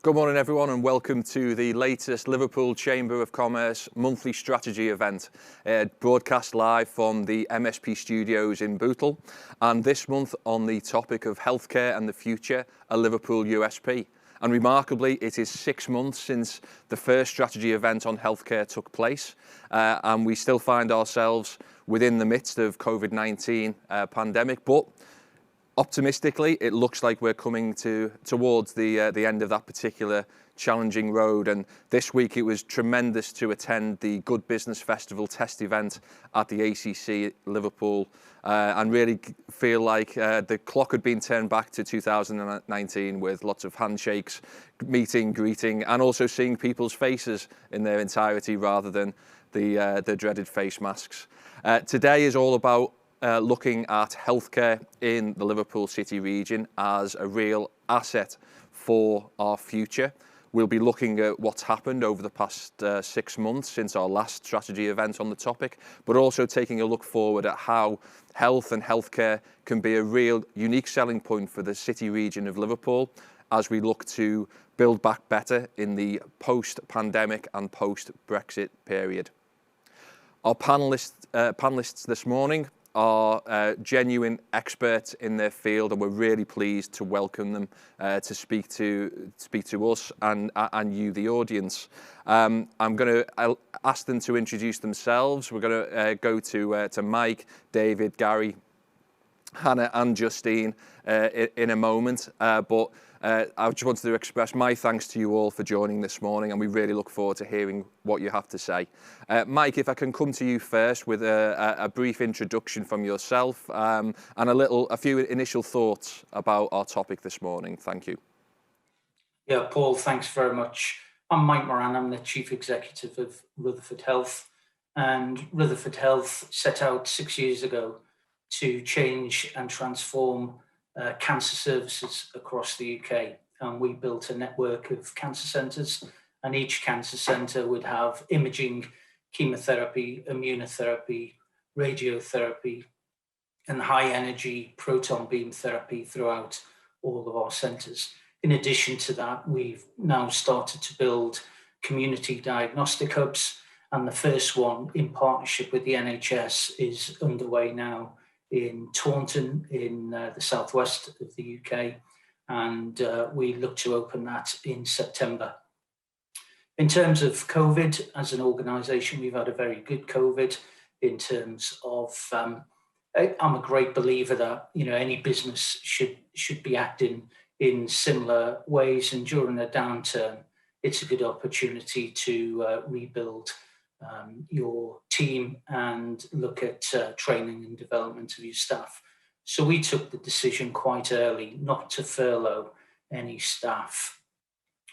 Good morning everyone and welcome to the latest Liverpool Chamber of Commerce monthly strategy event, broadcast live from the MSP studios in Bootle, and this month on the topic of healthcare and the future, a Liverpool USP. And remarkably, it is 6 months since the first strategy event on healthcare took place, and we still find ourselves within the midst of COVID-19 pandemic, but optimistically, it looks like we're coming towards the end of that particular challenging road. And this week it was tremendous to attend the Good Business Festival test event at the ACC Liverpool, and really feel like the clock had been turned back to 2019 with lots of handshakes, meeting, greeting, and also seeing people's faces in their entirety rather than the dreaded face masks. Today is all about looking at healthcare in the Liverpool City region as a real asset for our future. We'll be looking at what's happened over the past 6 months since our last strategy event on the topic, but also taking a look forward at how health and healthcare can be a real unique selling point for the city region of Liverpool as we look to build back better in post-pandemic and post-Brexit period. Our panelists this morning are genuine experts in their field, and we're really pleased to welcome them to speak to us and you, the audience. I'm going to ask them to introduce themselves. We're going to go to Mike, David, Gary, Hannah and Justine in a moment, but I just wanted to express my thanks to you all for joining this morning, and we really look forward to hearing what you have to say. Mike, if I can come to you first with a brief introduction from yourself and a few initial thoughts about our topic this morning. Thank you. Yeah, Paul, thanks very much. I'm Mike Moran. I'm the Chief Executive of Rutherford Health, and Rutherford Health set out 6 years ago to change and transform cancer services across the UK. And we built a network of cancer centres, and each cancer centre would have imaging, chemotherapy, immunotherapy, radiotherapy, and high energy proton beam therapy throughout all of our centres. In addition to that, we've now started to build community diagnostic hubs, and the first one in partnership with the NHS is underway now in Taunton in the southwest of the UK, and we look to open that in September. In terms of COVID, as an organisation, we've had a very good COVID in terms of, I'm a great believer that any business should be acting in similar ways, and during a downturn, it's a good opportunity to rebuild your team and look at training and development of your staff. So we took the decision quite early not to furlough any staff.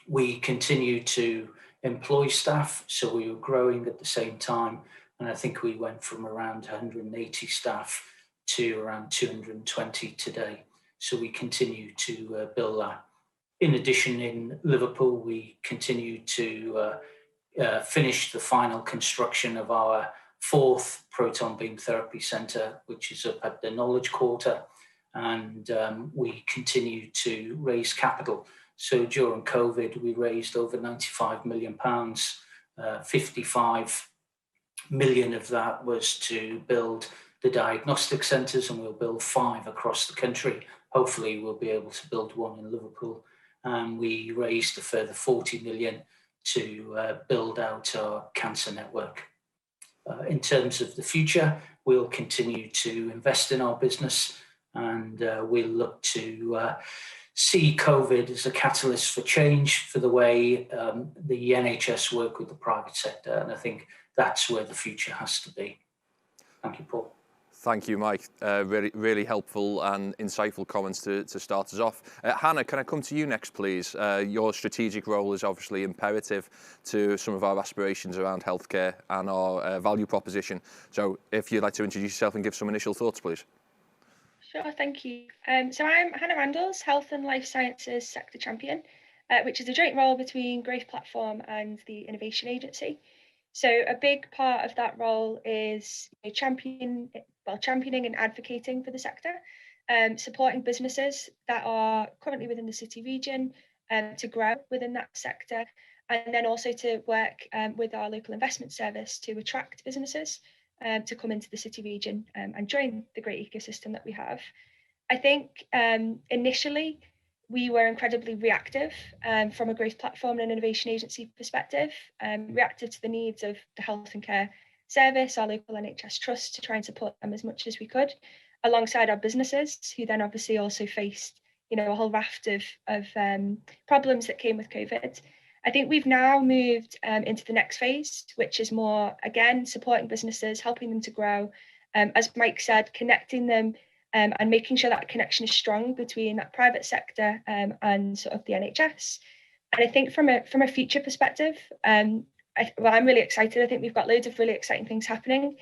We continued to employ staff, so we were growing at the same time, and I think we went from around 180 staff to around 220 today. So we continue to build that. In addition, in Liverpool, we continue to finished the final construction of our 4th proton beam therapy centre, which is up at the Knowledge Quarter, and we continue to raise capital. So during COVID, we raised over £95 million. 55 million of that was to build the diagnostic centres, and we'll build 5 across the country. Hopefully we'll be able to build 1 in Liverpool. And we raised a further 40 million to build out our cancer network. In terms of the future, we'll continue to invest in our business, and we'll look to see COVID as a catalyst for change for the way the NHS work with the private sector, and I think that's where the future has to be. Thank you, Paul. Thank you, Mike. Really helpful and insightful comments to start us off. Hannah, can I come to you next, please? Your strategic role is obviously imperative to some of our aspirations around healthcare and our value proposition. So if you'd like to introduce yourself and give some initial thoughts, please. Sure, thank you. So I'm Hannah Randles, Health and Life Sciences Sector Champion, which is a joint role between Growth Platform and the Innovation Agency. So a big part of that role is championing and advocating for the sector, supporting businesses that are currently within the city region to grow within that sector, and then also to work with our local investment service to attract businesses to come into the city region and join the great ecosystem that we have. I think initially we were incredibly reactive from a growth platform and innovation agency perspective, reactive to the needs of the health and care service, our local NHS trust, to try and support them as much as we could, alongside our businesses, who then obviously also faced, a whole raft of problems that came with COVID. I think we've now moved into the next phase, which is more, again, supporting businesses, helping them to grow, as Mike said, connecting them and making sure that connection is strong between that private sector and sort of the NHS. And I think from a future perspective, I'm really excited. I think we've got loads of really exciting things happening.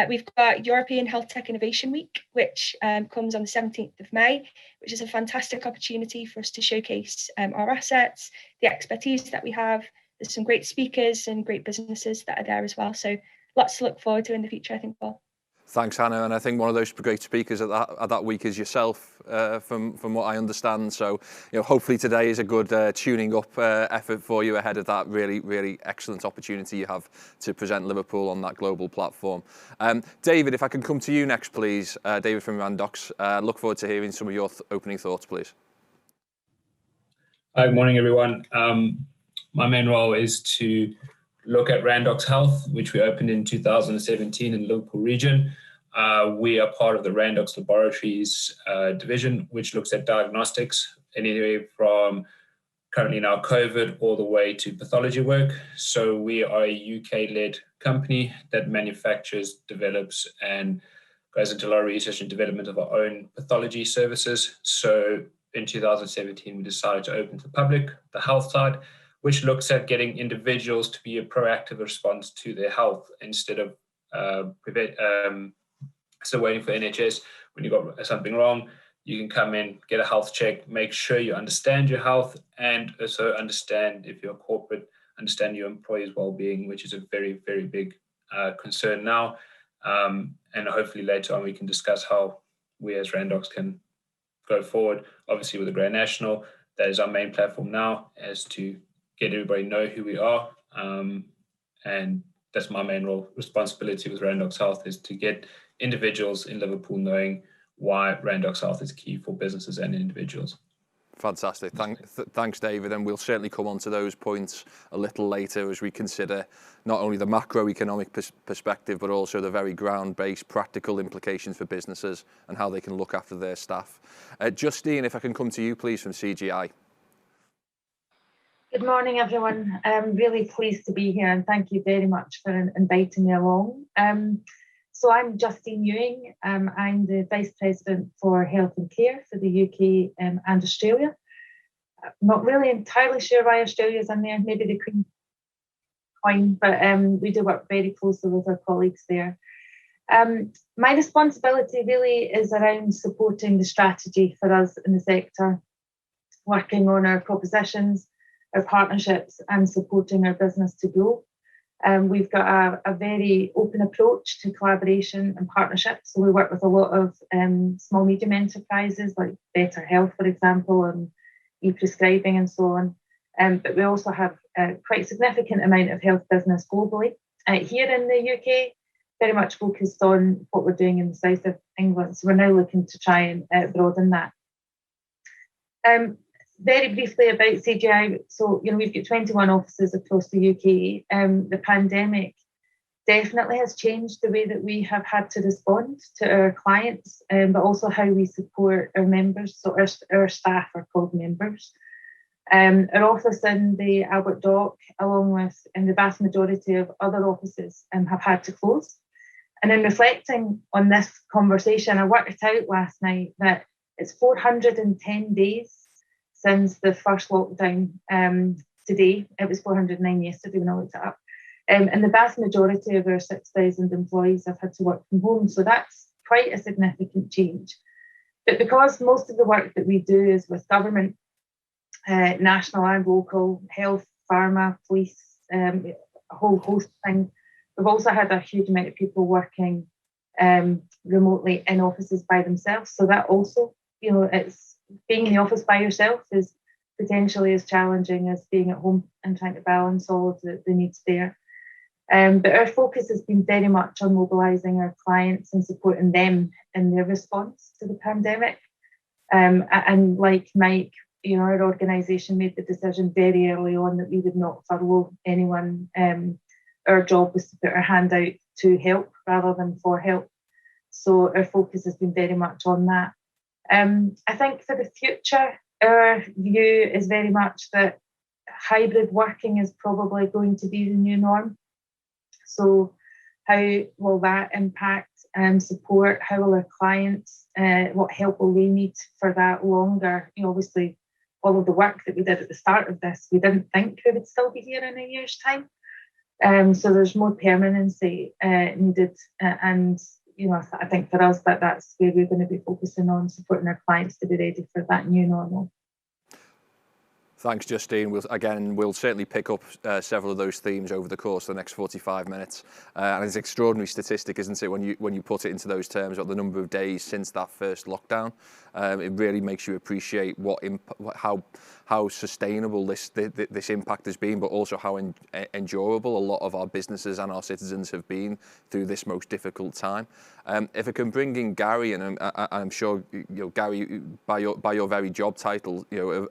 We've got European Health Tech Innovation Week, which comes on the 17th of May, which is a fantastic opportunity for us to showcase our assets, the expertise that we have. There's some great speakers and great businesses that are there as well. So lots to look forward to in the future, I think, Paul. Thanks, Hannah. And I think one of those great speakers at that week is yourself, from what I understand. So, hopefully today is a good tuning up effort for you ahead of that really, really excellent opportunity you have to present Liverpool on that global platform. David, if I can come to you next, please. David from Randox. Look forward to hearing some of your opening thoughts, please. Hi, good morning, everyone. My main role is to look at Rundox Health, which we opened in 2017 in the Liverpool region. We are part of the Randox Laboratories division, which looks at diagnostics, anywhere from currently now COVID all the way to pathology work. So we are a UK-led company that manufactures, develops, and goes into a lot of research and development of our own pathology services. So in 2017, we decided to open to the public, the health side, which looks at getting individuals to be a proactive response to their health instead of still waiting for NHS. When you've got something wrong, you can come in, get a health check, make sure you understand your health, and also understand, if you're corporate, understand your employees' well-being, which is a very, very big concern now. And hopefully later on we can discuss how we as Randox can go forward. Obviously with the Grand National, that is our main platform now, as to get everybody know who we are, and that's my main role. Responsibility with Rundox Health is to get individuals in Liverpool knowing why Rundox Health is key for businesses and individuals. Fantastic. Thanks, David. And we'll certainly come on to those points a little later as we consider not only the macroeconomic perspective, but also the very ground-based practical implications for businesses and how they can look after their staff. Justine, if I can come to you, please, from CGI. Good morning, everyone. I'm really pleased to be here, and thank you very much for inviting me along. So I'm Justine Ewing. I'm the Vice President for Health and Care for the UK and Australia. I'm not really entirely sure why Australia's in there, maybe the Queen coin, but we do work very closely with our colleagues there. My responsibility really is around supporting the strategy for us in the sector, working on our propositions, our partnerships, and supporting our business to grow. We've got a very open approach to collaboration and partnerships. So we work with a lot of small, medium enterprises like Better Health, for example, and e-prescribing and so on. But we also have a quite significant amount of health business globally. Here in the UK, very much focused on what we're doing in the south of England. So we're now looking to try and broaden that. Very briefly about CGI. So, we've got 21 offices across the UK. The pandemic definitely has changed the way that we have had to respond to our clients, but also how we support our members. So our staff are called members. Our office in the Albert Dock, along with the vast majority of other offices, have had to close. And in reflecting on this conversation, I worked out last night that it's 410 days since the first lockdown today. It was 409 yesterday when I looked it up. And the vast majority of our 6,000 employees have had to work from home. So that's quite a significant change. But because most of the work that we do is with government, national and local, health, pharma, police, a whole host of things, we've also had a huge amount of people working remotely in offices by themselves. So that also, it's being in the office by yourself is potentially as challenging as being at home and trying to balance all of the needs there. But our focus has been very much on mobilising our clients and supporting them in their response to the pandemic. And like Mike, our organisation made the decision very early on that we would not furlough anyone. Our job was to put our hand out to help rather than for help. So our focus has been very much on that. I think for the future, our view is very much that hybrid working is probably going to be the new norm. So how will that impact support? How will our clients, what help will they need for that longer? Obviously, all of the work that we did at the start of this, we didn't think we would still be here in a year's time. So there's more permanency needed. And, I think for us that's where we're going to be focusing on, supporting our clients to be ready for that new normal. Thanks, Justine. We'll certainly pick up several of those themes over the course of the next 45 minutes. And it's an extraordinary statistic, isn't it, when you put it into those terms, about the number of days since that first lockdown. It really makes you appreciate how sustainable this impact has been, but also how endurable a lot of our businesses and our citizens have been through this most difficult time. If I can bring in Gary, and I'm sure Gary, by your very job title,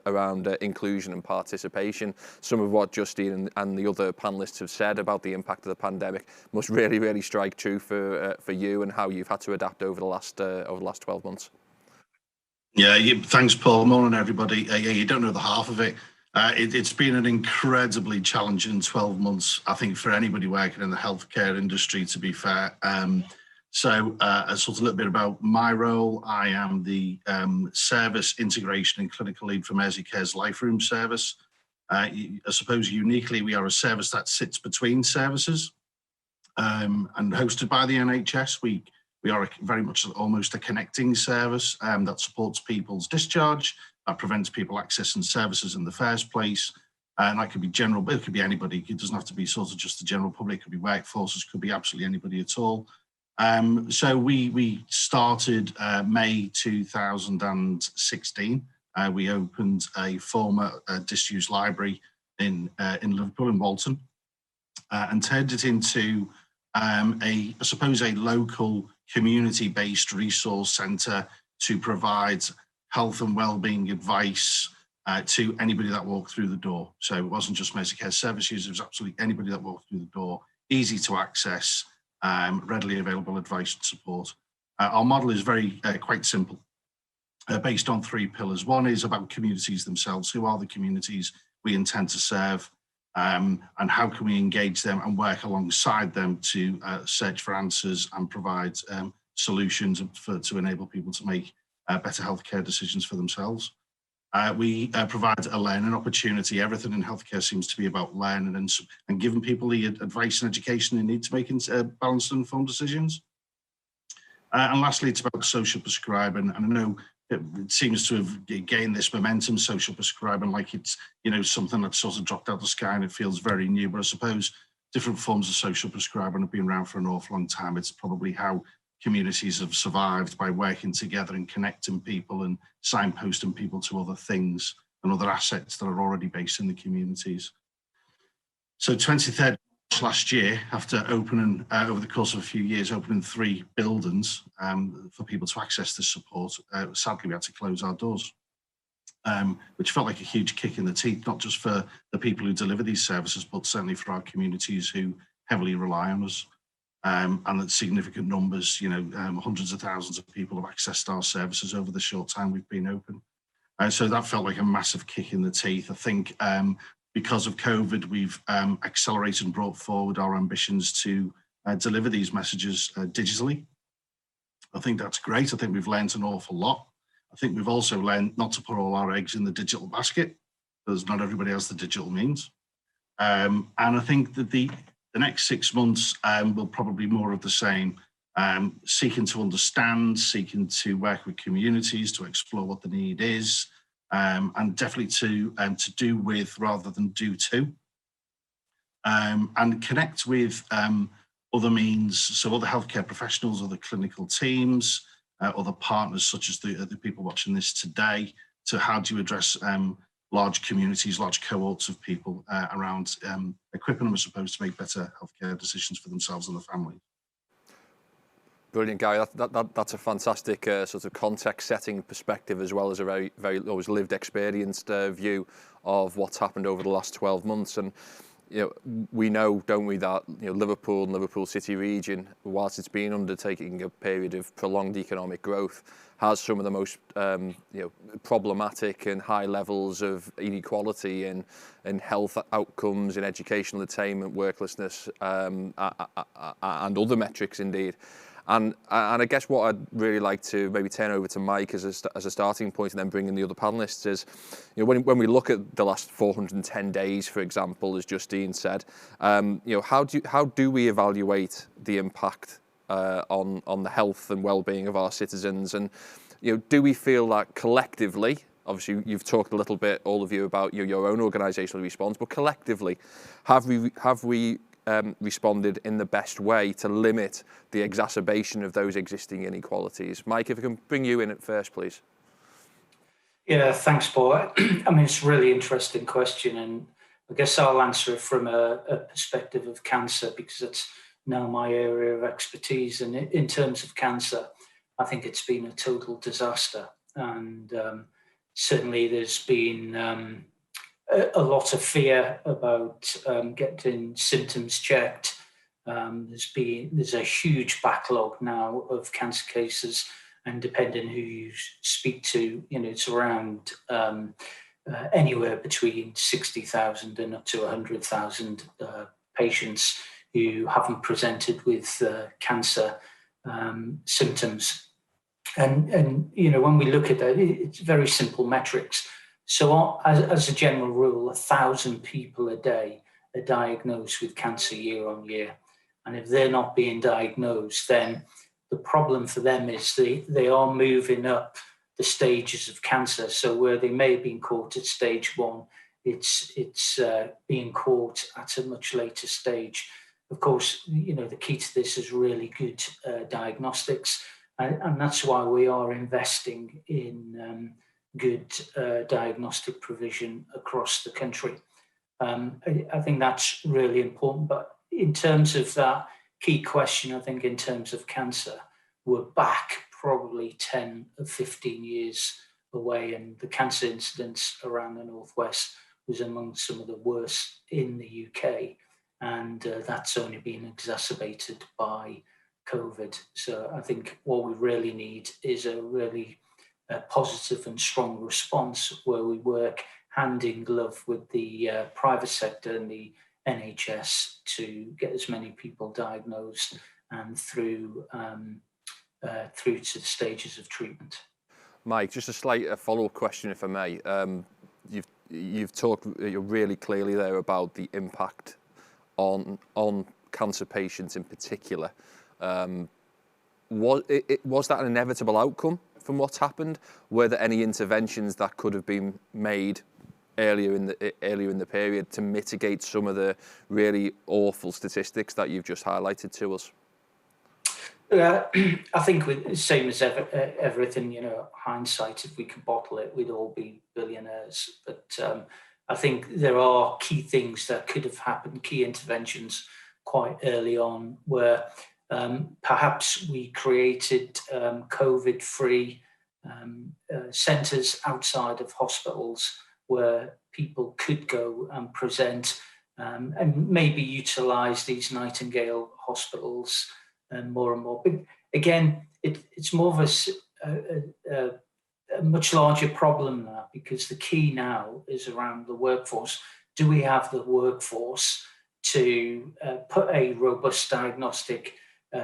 around inclusion and participation, some of what Justine and the other panelists have said about the impact of the pandemic must really, really strike true for you and how you've had to adapt over the last 12 months. Yeah, thanks, Paul. Morning, everybody. You don't know the half of it. It's been an incredibly challenging 12 months, I think, for anybody working in the healthcare industry, to be fair. So a little bit about my role. I am the service integration and clinical lead for Merseycare's Life Room service. I suppose uniquely, we are a service that sits between services and hosted by the NHS. We are very much almost a connecting service that supports people's discharge, that prevents people accessing services in the first place. And that could be general, but it could be anybody. It doesn't have to be just the general public. It could be workforces, could be absolutely anybody at all. So we started May 2016. We opened a former disused library in Liverpool, in Walton, and turned it into a local community-based resource centre to provide health and wellbeing advice to anybody that walked through the door. So it wasn't just Merseycare service users, it was absolutely anybody that walked through the door, easy to access, readily available advice and support. Our model is quite simple, based on 3 pillars. One is about communities themselves. Who are the communities we intend to serve? And how can we engage them and work alongside them to search for answers and provide solutions to enable people to make better healthcare decisions for themselves. We provide a learning opportunity. Everything in healthcare seems to be about learning and giving people the advice and education they need to make balanced and informed decisions. And lastly, it's about social prescribing. And I know it seems to have gained this momentum, social prescribing, like it's something that's sort of dropped out of the sky and it feels very new. But I suppose different forms of social prescribing have been around for an awful long time. It's probably how communities have survived, by working together and connecting people and signposting people to other things and other assets that are already based in the communities. So 23rd last year, after opening, over the course of a few years, opening 3 buildings for people to access this support, sadly we had to close our doors, which felt like a huge kick in the teeth, not just for the people who deliver these services, but certainly for our communities who heavily rely on us. And that significant numbers, hundreds of thousands of people have accessed our services over the short time we've been open. So that felt like a massive kick in the teeth. I think because of COVID, we've accelerated and brought forward our ambitions to deliver these messages digitally. I think that's great. I think we've learned an awful lot. I think we've also learned not to put all our eggs in the digital basket, because not everybody has the digital means. And I think that the next 6 months will probably be more of the same, seeking to understand, seeking to work with communities to explore what the need is, and definitely to do with rather than do to, and connect with other means, so other healthcare professionals, other clinical teams, other partners such as the people watching this today, to how do you address large communities, large cohorts of people around equipping them, I suppose, to make better healthcare decisions for themselves and their families. Brilliant, Guy. That's a fantastic sort of context-setting perspective, as well as a very always lived, experienced view of what's happened over the last 12 months. And we know, don't we, that Liverpool and Liverpool City region, whilst it's been undertaking a period of prolonged economic growth, has some of the most problematic and high levels of inequality in health outcomes, in educational attainment, worklessness, and other metrics indeed. And I guess what I'd really like to maybe turn over to Mike as a starting point, and then bring in the other panelists, is when we look at the last 410 days, for example, as Justine said, how do we evaluate the impact on the health and well-being of our citizens? And do we feel that collectively, obviously you've talked a little bit, all of you, about your own organisational response, but collectively, have we responded in the best way to limit the exacerbation of those existing inequalities? Mike, if I can bring you in at first, please. Yeah, thanks, Paul. I mean, it's a really interesting question, and I guess I'll answer it from a perspective of cancer, because it's now my area of expertise. And in terms of cancer, I think it's been a total disaster. And certainly there's been a lot of fear about getting symptoms checked. There's a huge backlog now of cancer cases, and depending who you speak to, it's around anywhere between 60,000 and up to 100,000 patients who haven't presented with cancer symptoms. And when we look at that, it's very simple metrics. So as a general rule, 1,000 people a day are diagnosed with cancer year on year. And if they're not being diagnosed, then the problem for them is they are moving up the stages of cancer. So where they may have been caught at stage 1, it's being caught at a much later stage. Of course, the key to this is really good diagnostics. And that's why we are investing in good diagnostic provision across the country. I think that's really important. But in terms of that key question, I think in terms of cancer, we're back probably 10 or 15 years away, and the cancer incidence around the Northwest was among some of the worst in the UK, and that's only been exacerbated by COVID. So I think what we really need is a really positive and strong response, where we work hand in glove with the private sector and the NHS to get as many people diagnosed and through to the stages of treatment. Mike, just a slight follow-up question, if I may. You've talked really clearly there about the impact on cancer patients in particular. Was that an inevitable outcome from what's happened? Were there any interventions that could have been made earlier in the period to mitigate some of the really awful statistics that you've just highlighted to us? I think same as everything, hindsight, if we could bottle it, we'd all be billionaires. But I think there are key things that could have happened, key interventions quite early on, where perhaps we created COVID-free centres outside of hospitals where people could go and present, and maybe utilise these Nightingale hospitals and more. But again, it's more of a much larger problem now, because the key now is around the workforce. Do we have the workforce to put a robust diagnostic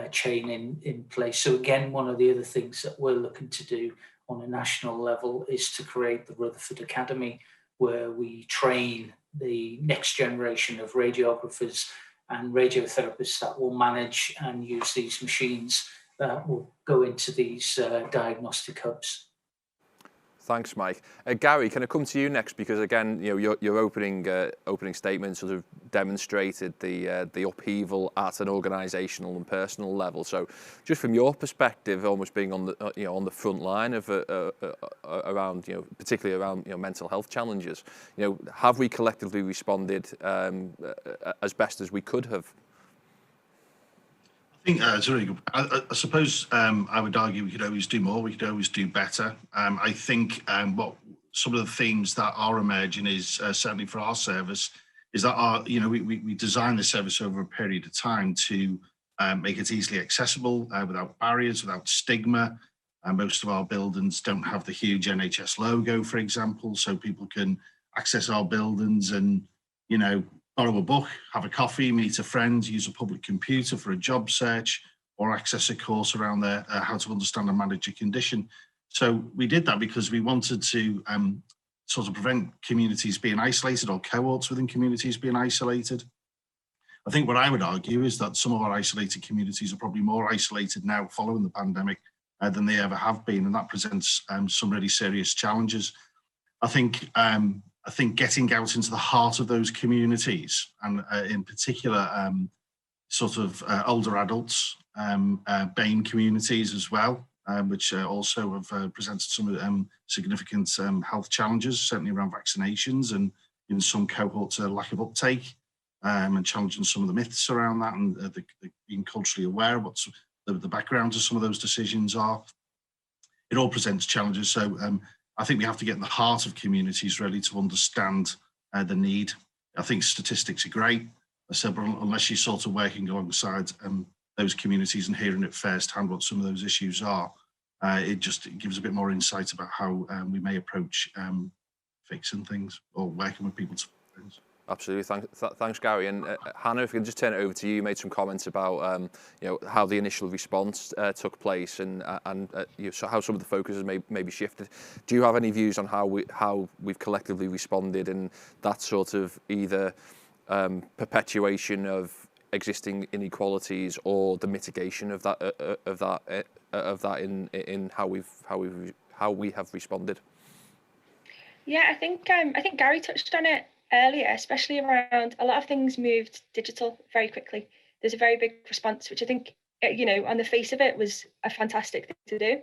chain in place? So again, one of the other things that we're looking to do on a national level is to create the Rutherford Academy, where we train the next generation of radiographers and radiotherapists that will manage and use these machines that will go into these diagnostic hubs. Thanks, Mike. Gary, can I come to you next? Because again, your opening statement sort of demonstrated the upheaval at an organisational and personal level. So, just from your perspective, almost being on the front line of around particularly around mental health challenges, have we collectively responded as best as we could have? I think it's really good. I suppose I would argue we could always do more. We could always do better. I think what some of the themes that are emerging is certainly for our service is that we design the service over a period of time to make it easily accessible without barriers, without stigma. Most of our buildings don't have the huge NHS logo, for example, so people can access our buildings and borrow a book, have a coffee, meet a friend, use a public computer for a job search, or access a course around how to understand and manage a condition. So we did that because we wanted to sort of prevent communities being isolated or cohorts within communities being isolated. I think what I would argue is that some of our isolated communities are probably more isolated now following the pandemic than they ever have been, and that presents some really serious challenges. I think getting out into the heart of those communities, and in particular, sort of older adults, BAME communities as well, which also have presented some significant health challenges, certainly around vaccinations and in some cohorts, lack of uptake, and challenging some of the myths around that, and being culturally aware of what the background of some of those decisions are. It all presents challenges. So I think we have to get in the heart of communities really to understand the need. I think statistics are great. I said, but unless you're sort of working alongside those communities and hearing it firsthand what some of those issues are, it gives a bit more insight about how we may approach fixing things or working with people to fix things. Absolutely, thanks, Gary. And Hannah, if we can just turn it over to you, you made some comments about how the initial response took place and so how some of the focus has maybe shifted. Do you have any views on how we've collectively responded in that sort of either perpetuation of existing inequalities or the mitigation of that in how we have responded? Yeah, I think Gary touched on it earlier, especially around a lot of things moved digital very quickly. There's a very big response, which I think, on the face of it was a fantastic thing to do.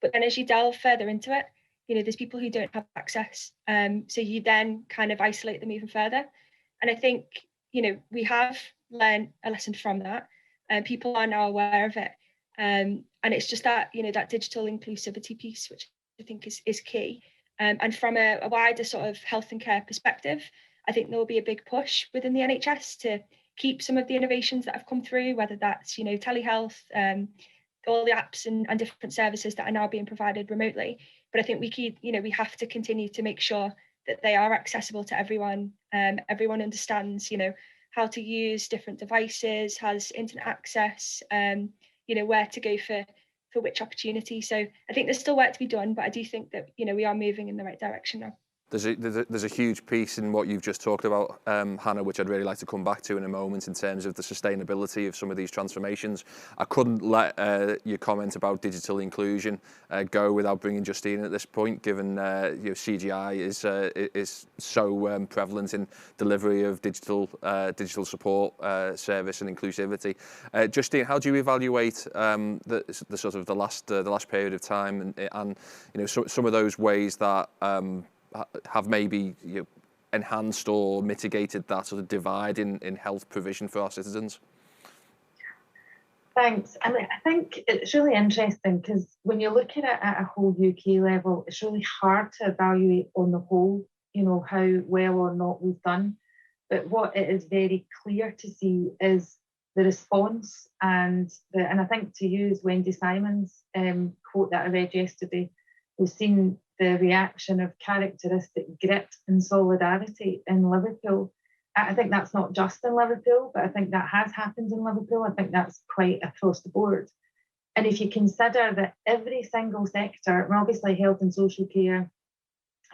But then as you delve further into it, there's people who don't have access. So you then kind of isolate them even further. And I think, we have learned a lesson from that, and people are now aware of it. And it's just that, that digital inclusivity piece, which I think is key. And from a wider sort of health and care perspective, I think there will be a big push within the NHS to keep some of the innovations that have come through, whether that's, telehealth, all the apps and different services that are now being provided remotely. But I think we have to continue to make sure that they are accessible to everyone. Everyone understands, how to use different devices, has internet access, where to go for which opportunity. So I think there's still work to be done, but I do think that, we are moving in the right direction now. There's a huge piece in what you've just talked about, Hannah, which I'd really like to come back to in a moment in terms of the sustainability of some of these transformations. I couldn't let your comment about digital inclusion go without bringing Justine at this point, given CGI is so prevalent in delivery of digital support service and inclusivity. Justine, how do you evaluate the sort of the last period of time and some of those ways that have maybe enhanced or mitigated that sort of divide in health provision for our citizens? Thanks. I think it's really interesting because when you're looking at a whole UK level, it's really hard to evaluate on the whole, how well or not we've done. But what it is very clear to see is the response and I think to use Wendy Simon's quote that I read yesterday, we've seen the reaction of characteristic grit and solidarity in Liverpool. I think that's not just in Liverpool, but I think that has happened in Liverpool. I think that's quite across the board. And if you consider that every single sector, and obviously health and social care,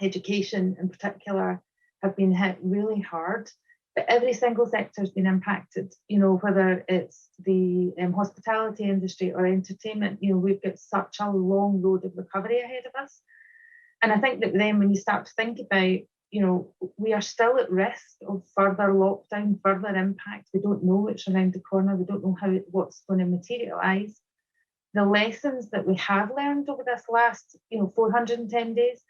education in particular, have been hit really hard, but every single sector has been impacted, whether it's the hospitality industry or entertainment, we've got such a long road of recovery ahead of us. And I think that then when you start to think about, you know, we are still at risk of further lockdown, further impact. We don't know what's around the corner. We don't know what's going to materialise. The lessons that we have learned over this last, 410 days,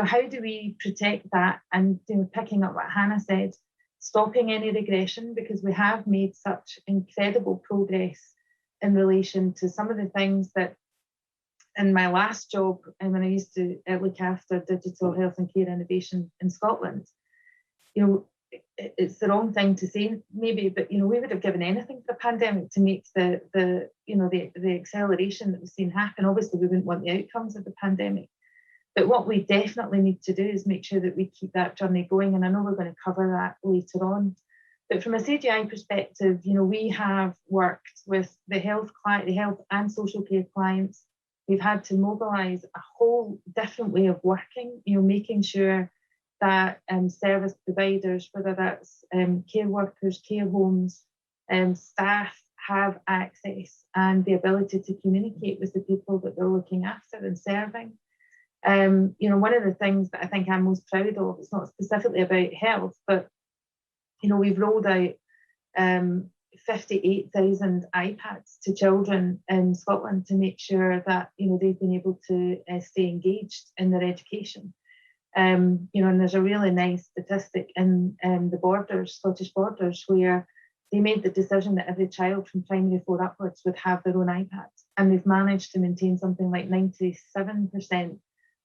how do we protect that? And, picking up what Hannah said, stopping any regression, because we have made such incredible progress in relation to some of the things that in my last job, and when I used to look after digital health and care innovation in Scotland, it's the wrong thing to say maybe, but we would have given anything for the pandemic to make the acceleration that we've seen happen. Obviously, we wouldn't want the outcomes of the pandemic, but what we definitely need to do is make sure that we keep that journey going. And I know we're going to cover that later on. But from a CGI perspective, we have worked with the health and social care clients. We've had to mobilise a whole different way of working, making sure that service providers, whether that's care workers, care homes, staff, have access and the ability to communicate with the people that they're looking after and serving. One of the things that I think I'm most proud of, it's not specifically about health, but we've rolled out 58,000 iPads to children in Scotland to make sure that they've been able to stay engaged in their education. And there's a really nice statistic in the Scottish Borders, where they made the decision that every child from primary 4 upwards would have their own iPads, and they've managed to maintain something like 97%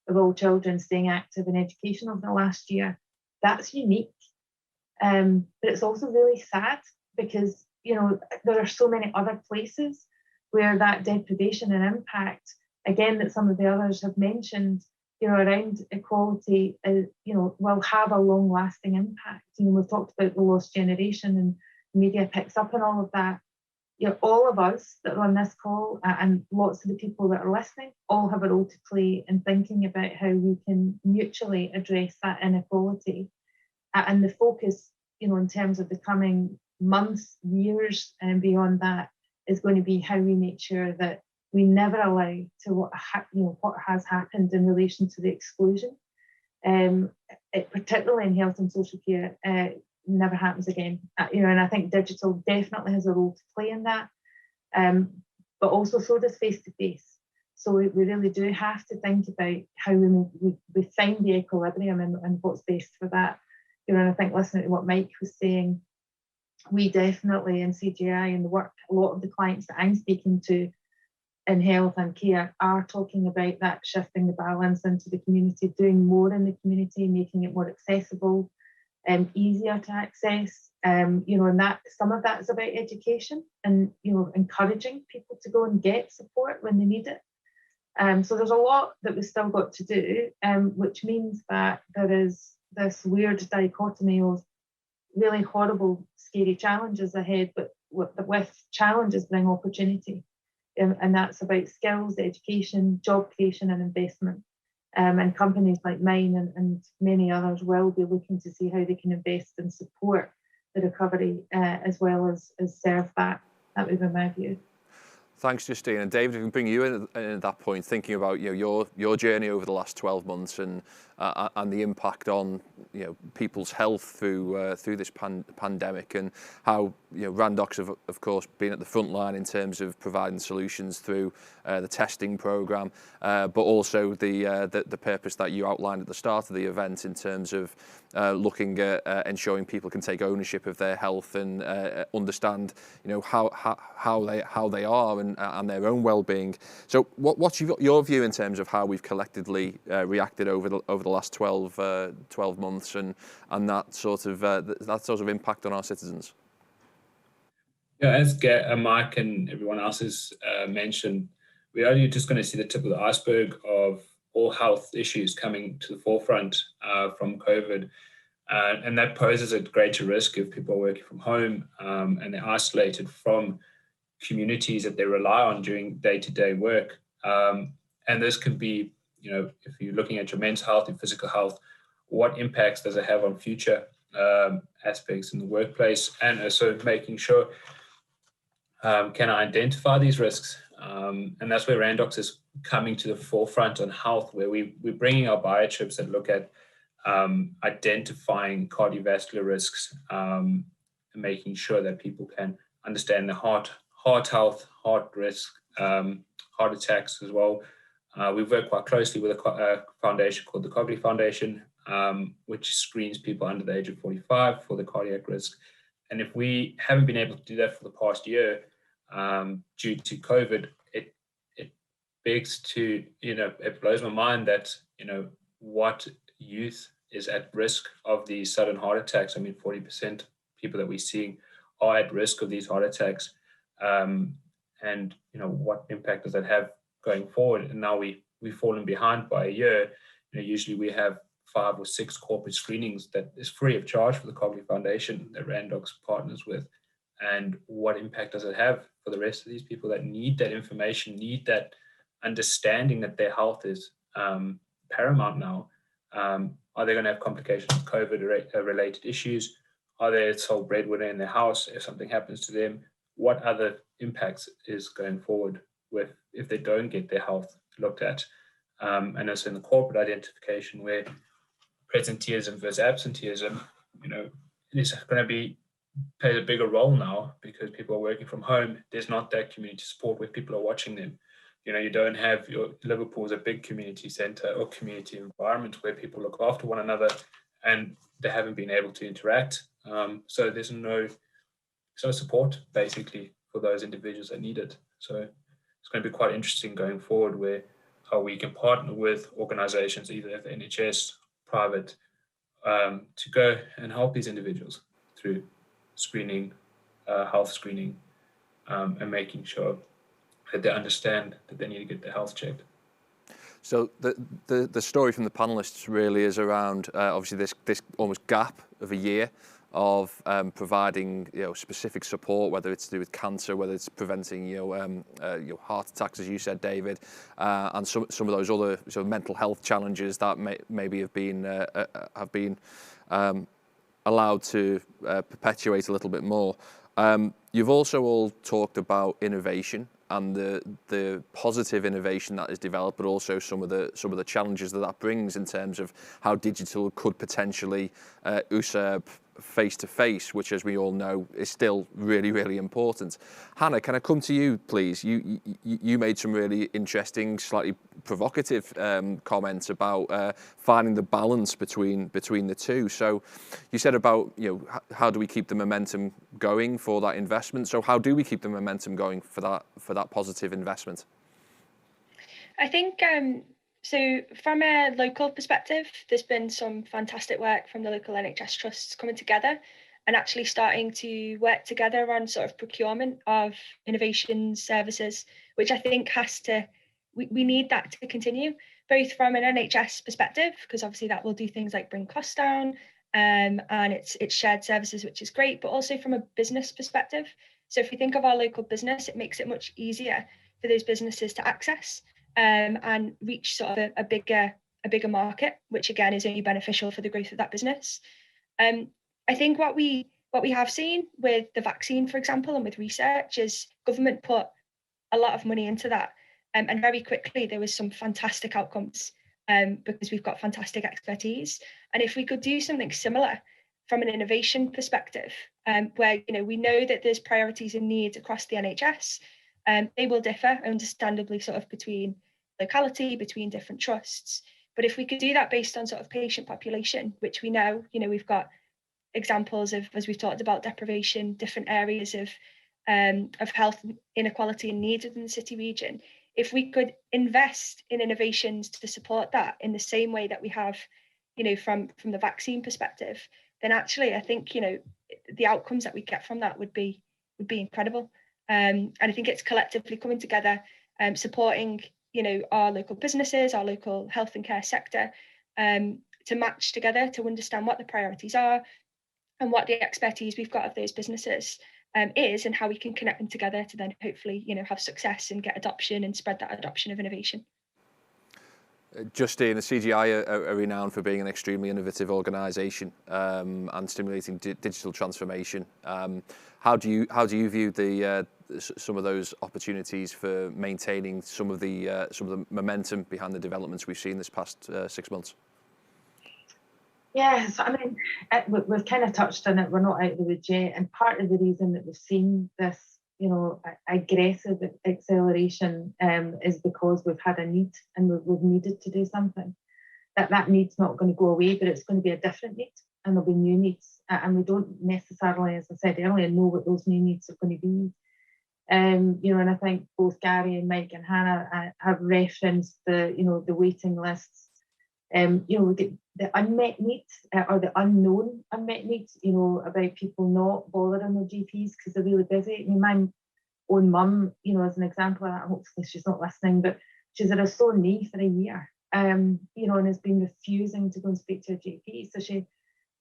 of all children staying active in education over the last year. That's unique, but it's also really sad because there are so many other places where that deprivation and impact, again, that some of the others have mentioned, around equality, will have a long-lasting impact. We've talked about the lost generation, and media picks up on all of that. All of us that are on this call, and lots of the people that are listening, all have a role to play in thinking about how we can mutually address that inequality. And the focus, in terms of the coming months, years, and beyond that, is going to be how we make sure that we never allow to what has happened in relation to the exclusion, particularly in health and social care, never happens again. And I think digital definitely has a role to play in that, but also so does face-to-face. So we really do have to think about how we find the equilibrium and what's best for that. And I think listening to what Mike was saying, we definitely in CGI and the work, a lot of the clients that I'm speaking to in health and care are talking about that shifting the balance into the community, doing more in the community, making it more accessible and easier to access. And that some of that is about education and encouraging people to go and get support when they need it. So there's a lot that we've still got to do, which means that there is this weird dichotomy of really horrible, scary challenges ahead, but with challenges bring opportunity. And that's about skills, education, job creation and investment. And companies like mine and many others will be looking to see how they can invest and support the recovery as well as serve that. That would be my view. Thanks, Justine. And David, if we can bring you in at that point, thinking about your journey over the last 12 months and the impact on people's health through this pandemic, and how Randox have of course been at the front line in terms of providing solutions through the testing program, but also the purpose that you outlined at the start of the event in terms of looking at ensuring people can take ownership of their health and understand how they are and their own well-being. So what's your view in terms of how we've collectively reacted over the last 12 months and that sort of impact on our citizens? Yeah, as Mike and everyone else has mentioned, we're only just going to see the tip of the iceberg of all health issues coming to the forefront from COVID. And that poses a greater risk if people are working from home and they're isolated from communities that they rely on during day-to-day work. And this can be, if you're looking at your mental health and physical health, what impacts does it have on future aspects in the workplace? And also making sure, can I identify these risks And that's where Randox is coming to the forefront on health, where we're bringing our biochips that look at identifying cardiovascular risks, and making sure that people can understand the heart health, heart risk, heart attacks as well. We've worked quite closely with a foundation called the Cogley Foundation, which screens people under the age of 45 for the cardiac risk. And if we haven't been able to do that for the past year, due to COVID, it begs to, it blows my mind that, what youth is at risk of these sudden heart attacks. I mean, 40% people that we're seeing are at risk of these heart attacks. And, what impact does that have going forward? And now we've fallen behind by a year. Usually we have 5 or 6 corporate screenings that is free of charge for the Cogley Foundation that Randox partners with. And what impact does it have for the rest of these people that need that information, need that understanding that their health is paramount now? Are they going to have complications with COVID-related issues? Are they a sole breadwinner in their house? If something happens to them, what other impacts is going forward with if they don't get their health looked at? And also in the corporate identification, where presenteeism versus absenteeism, it is going to play a bigger role now because people are working from home. There's not that community support where people are watching them. You don't have Liverpool is a big community centre or community environment where people look after one another, and they haven't been able to interact. So there's no support basically for those individuals that need it. So it's going to be quite interesting going forward where how we can partner with organisations, either at the NHS, private, to go and help these individuals through screening, health screening, and making sure that they understand that they need to get their health checked. So the story from the panelists really is around obviously this almost gap of a year of providing specific support, whether it's to do with cancer, whether it's preventing heart attacks, as you said, David, and some of those other sort of mental health challenges that maybe have been allowed to perpetuate a little bit more. You've also all talked about innovation and the positive innovation that is developed, but also some of the challenges that brings in terms of how digital could potentially usurp face-to-face, which, as we all know, is still really, really important. Hannah, can I come to you, please? You made some really interesting, slightly provocative comments about finding the balance between the two. So you said about, how do we keep the momentum going for that investment? So how do we keep the momentum going for that positive investment? I think so from a local perspective, there's been some fantastic work from the local NHS trusts coming together and actually starting to work together on sort of procurement of innovation services, which I think we need that to continue, both from an NHS perspective, because obviously that will do things like bring costs down, and it's shared services, which is great, but also from a business perspective. So if we think of our local business, it makes it much easier for those businesses to access and reach sort of a bigger market, which again is only beneficial for the growth of that business. I think what we have seen with the vaccine, for example, and with research is government put a lot of money into that, and very quickly there was some fantastic outcomes because we've got fantastic expertise. And if we could do something similar from an innovation perspective, where we know that there's priorities and needs across the NHS. They will differ, understandably, sort of between locality, between different trusts. But if we could do that based on sort of patient population, which we know, we've got examples of, as we've talked about, deprivation, different areas of health inequality and needs within the city region. If we could invest in innovations to support that in the same way that we have, from the vaccine perspective, then actually I think, the outcomes that we get from that would be incredible. And I think it's collectively coming together, supporting, our local businesses, our local health and care sector, to match together to understand what the priorities are and what the expertise we've got of those businesses is, and how we can connect them together to then hopefully, have success and get adoption and spread that adoption of innovation. Justine, the CGI are renowned for being an extremely innovative organisation and stimulating digital transformation. How do you view some of those opportunities for maintaining some of the momentum behind the developments we've seen this past 6 months? Yes, I mean, we've kind of touched on it. We're not out of the woods yet, and part of the reason that we've seen this, aggressive acceleration is because we've had a need and we've needed to do something. That need's not going to go away, but it's going to be a different need, and there'll be new needs, and we don't necessarily, as I said earlier, know what those new needs are going to be. And I think both Gary and Mike and Hannah have referenced the waiting lists. The unmet needs or the unknown unmet needs, about people not bothering their GPs because they're really busy. I mean, my own mum, as an example of that, hopefully she's not listening, but she's had a sore knee for a year, and has been refusing to go and speak to her GP. So she,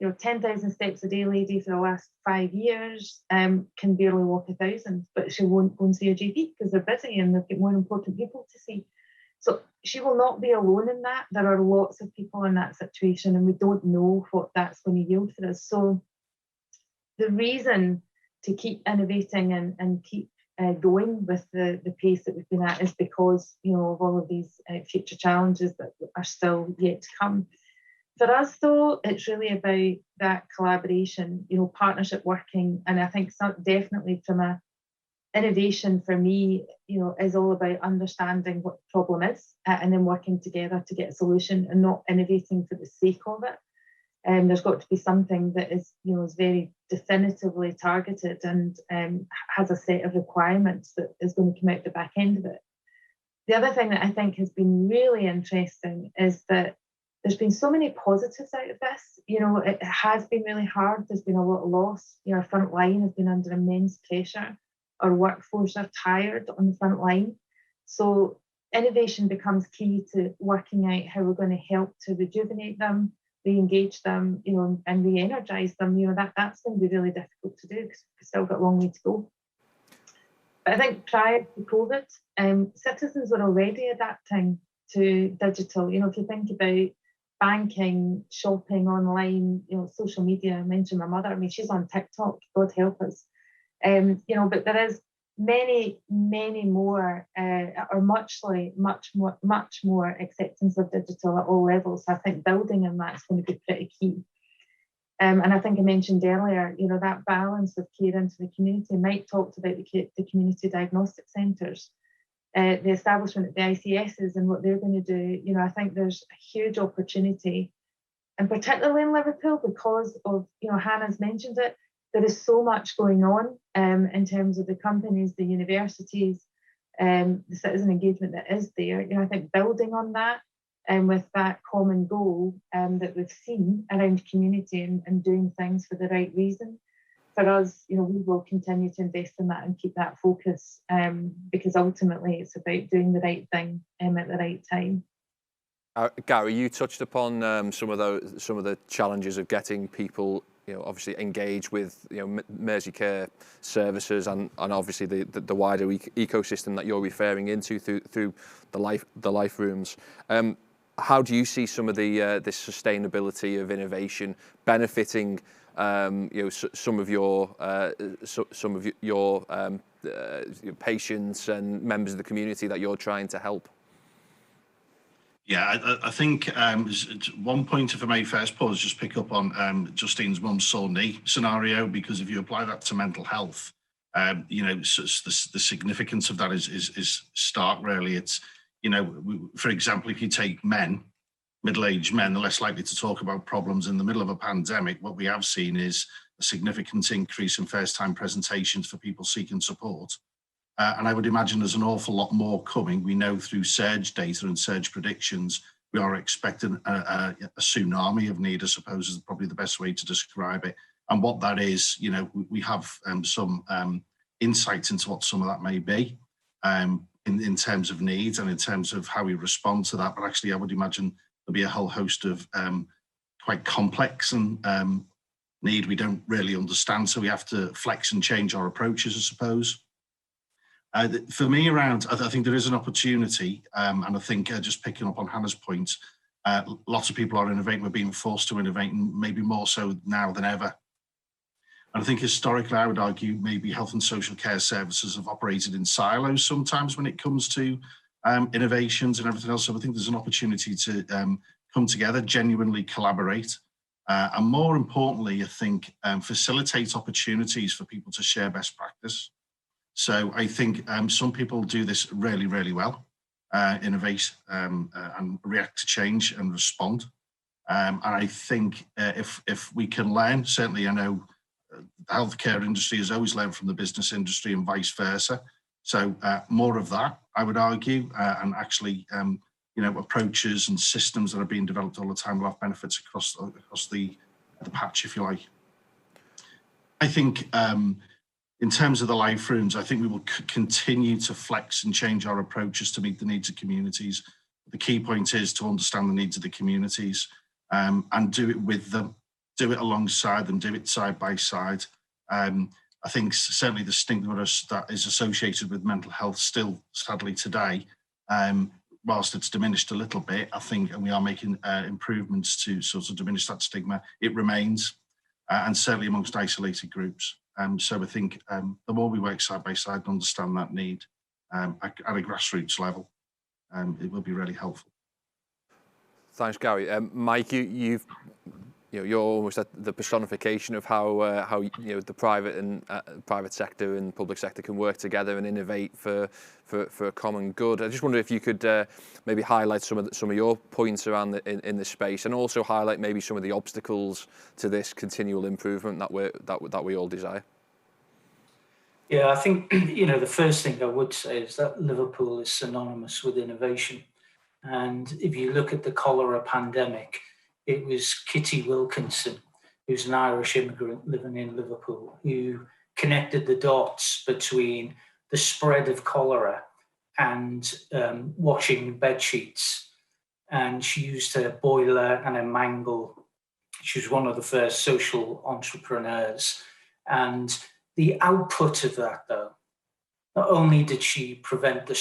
10,000 steps a day lady for the last 5 years, can barely walk 1,000, but she won't go and see a GP because they're busy and they've got more important people to see. So she will not be alone in that. There are lots of people in that situation, and we don't know what that's going to yield for us. So the reason to keep innovating and keep going with the pace that we've been at is because, of all of these future challenges that are still yet to come. For us, though, it's really about that collaboration, partnership working. And I think definitely from a innovation for me, is all about understanding what the problem is and then working together to get a solution and not innovating for the sake of it. And there's got to be something that is very definitively targeted and has a set of requirements that is going to come out the back end of it. The other thing that I think has been really interesting is that there's been so many positives out of this. It has been really hard. There's been a lot of loss. Our front line has been under immense pressure. Our workforce are tired on the front line. So innovation becomes key to working out how we're going to help to rejuvenate them, re-engage them, and re-energize them. That's going to be really difficult to do because we've still got a long way to go. But I think prior to COVID, citizens were already adapting to digital. If you think about banking, shopping online, social media. I mentioned my mother. I mean, she's on TikTok. God help us. But there is many more, or much more acceptance of digital at all levels. So I think building on that's going to be pretty key. And I think I mentioned earlier, that balance of care into the community. Mike talked about the community diagnostic centres, the establishment of the ICSs and what they're going to do. I think there's a huge opportunity, and particularly in Liverpool because of, Hannah's mentioned it. There is so much going on in terms of the companies, the universities, the citizen engagement that is there. I think building on that and with that common goal that we've seen around community and doing things for the right reason, for us, we will continue to invest in that and keep that focus because ultimately it's about doing the right thing at the right time. Gary, you touched upon some of the challenges of getting people, obviously engage with, Merseycare services and obviously the wider ecosystem that you're referring into through the life rooms. How do you see some of this sustainability of innovation benefiting, some of your patients and members of the community that you're trying to help? Yeah, I think one point, if I may first pause, just pick up on Justine's mum's sore knee scenario, because if you apply that to mental health, the significance of that is stark, really. It's, for example, if you take men, middle-aged men, they're less likely to talk about problems in the middle of a pandemic. What we have seen is a significant increase in first-time presentations for people seeking support. And I would imagine there's an awful lot more coming. We know through surge data and surge predictions, we are expecting a tsunami of need, I suppose is probably the best way to describe it. And what that is, we have some insights into what some of that may be in terms of needs and in terms of how we respond to that. But actually, I would imagine there'll be a whole host of quite complex and need we don't really understand. So we have to flex and change our approaches, I suppose. For me, I think there is an opportunity, and I think just picking up on Hannah's point, lots of people are innovating. We're being forced to innovate, and maybe more so now than ever. And I think historically, I would argue maybe health and social care services have operated in silos sometimes when it comes to innovations and everything else. So I think there's an opportunity to come together, genuinely collaborate, and more importantly, I think facilitate opportunities for people to share best practice. So I think some people do this really, really well, innovate and react to change and respond. And I think if we can learn, certainly I know the healthcare industry has always learned from the business industry and vice versa. So more of that, I would argue, and actually, approaches and systems that are being developed all the time will have benefits across the patch, if you like. I think in terms of the life rooms, I think we will continue to flex and change our approaches to meet the needs of communities. The key point is to understand the needs of the communities and do it with them, do it alongside them, do it side by side. I think certainly the stigma that is associated with mental health still, sadly today, whilst it's diminished a little bit, I think, and we are making improvements to sort of diminish that stigma, it remains, and certainly amongst isolated groups. So I think the more we work side by side and understand that need at a grassroots level, it will be really helpful. Thanks, Gary. Mike, you're almost at the personification of how the private sector and public sector can work together and innovate for a common good. I just wonder if you could maybe highlight some of your points around in this space, and also highlight maybe some of the obstacles to this continual improvement that we all desire. Yeah, I think the first thing I would say is that Liverpool is synonymous with innovation, and if you look at the cholera pandemic, it was Kitty Wilkinson, who's an Irish immigrant living in Liverpool, who connected the dots between the spread of cholera and washing bed sheets. And she used a boiler and a mangle. She was one of the first social entrepreneurs. And the output of that, though, not only did she prevent the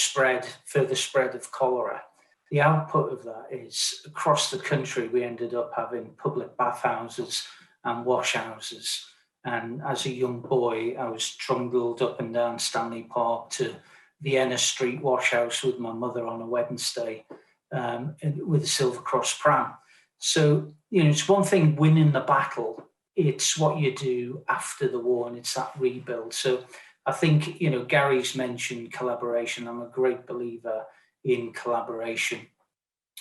further spread of cholera, the output of that is across the country, we ended up having public bathhouses and wash houses. And as a young boy, I was trundled up and down Stanley Park to Vienna Street wash house with my mother on a Wednesday with a Silver Cross pram. So, it's one thing winning the battle, it's what you do after the war, and it's that rebuild. So I think, Gary's mentioned collaboration. I'm a great believer in collaboration.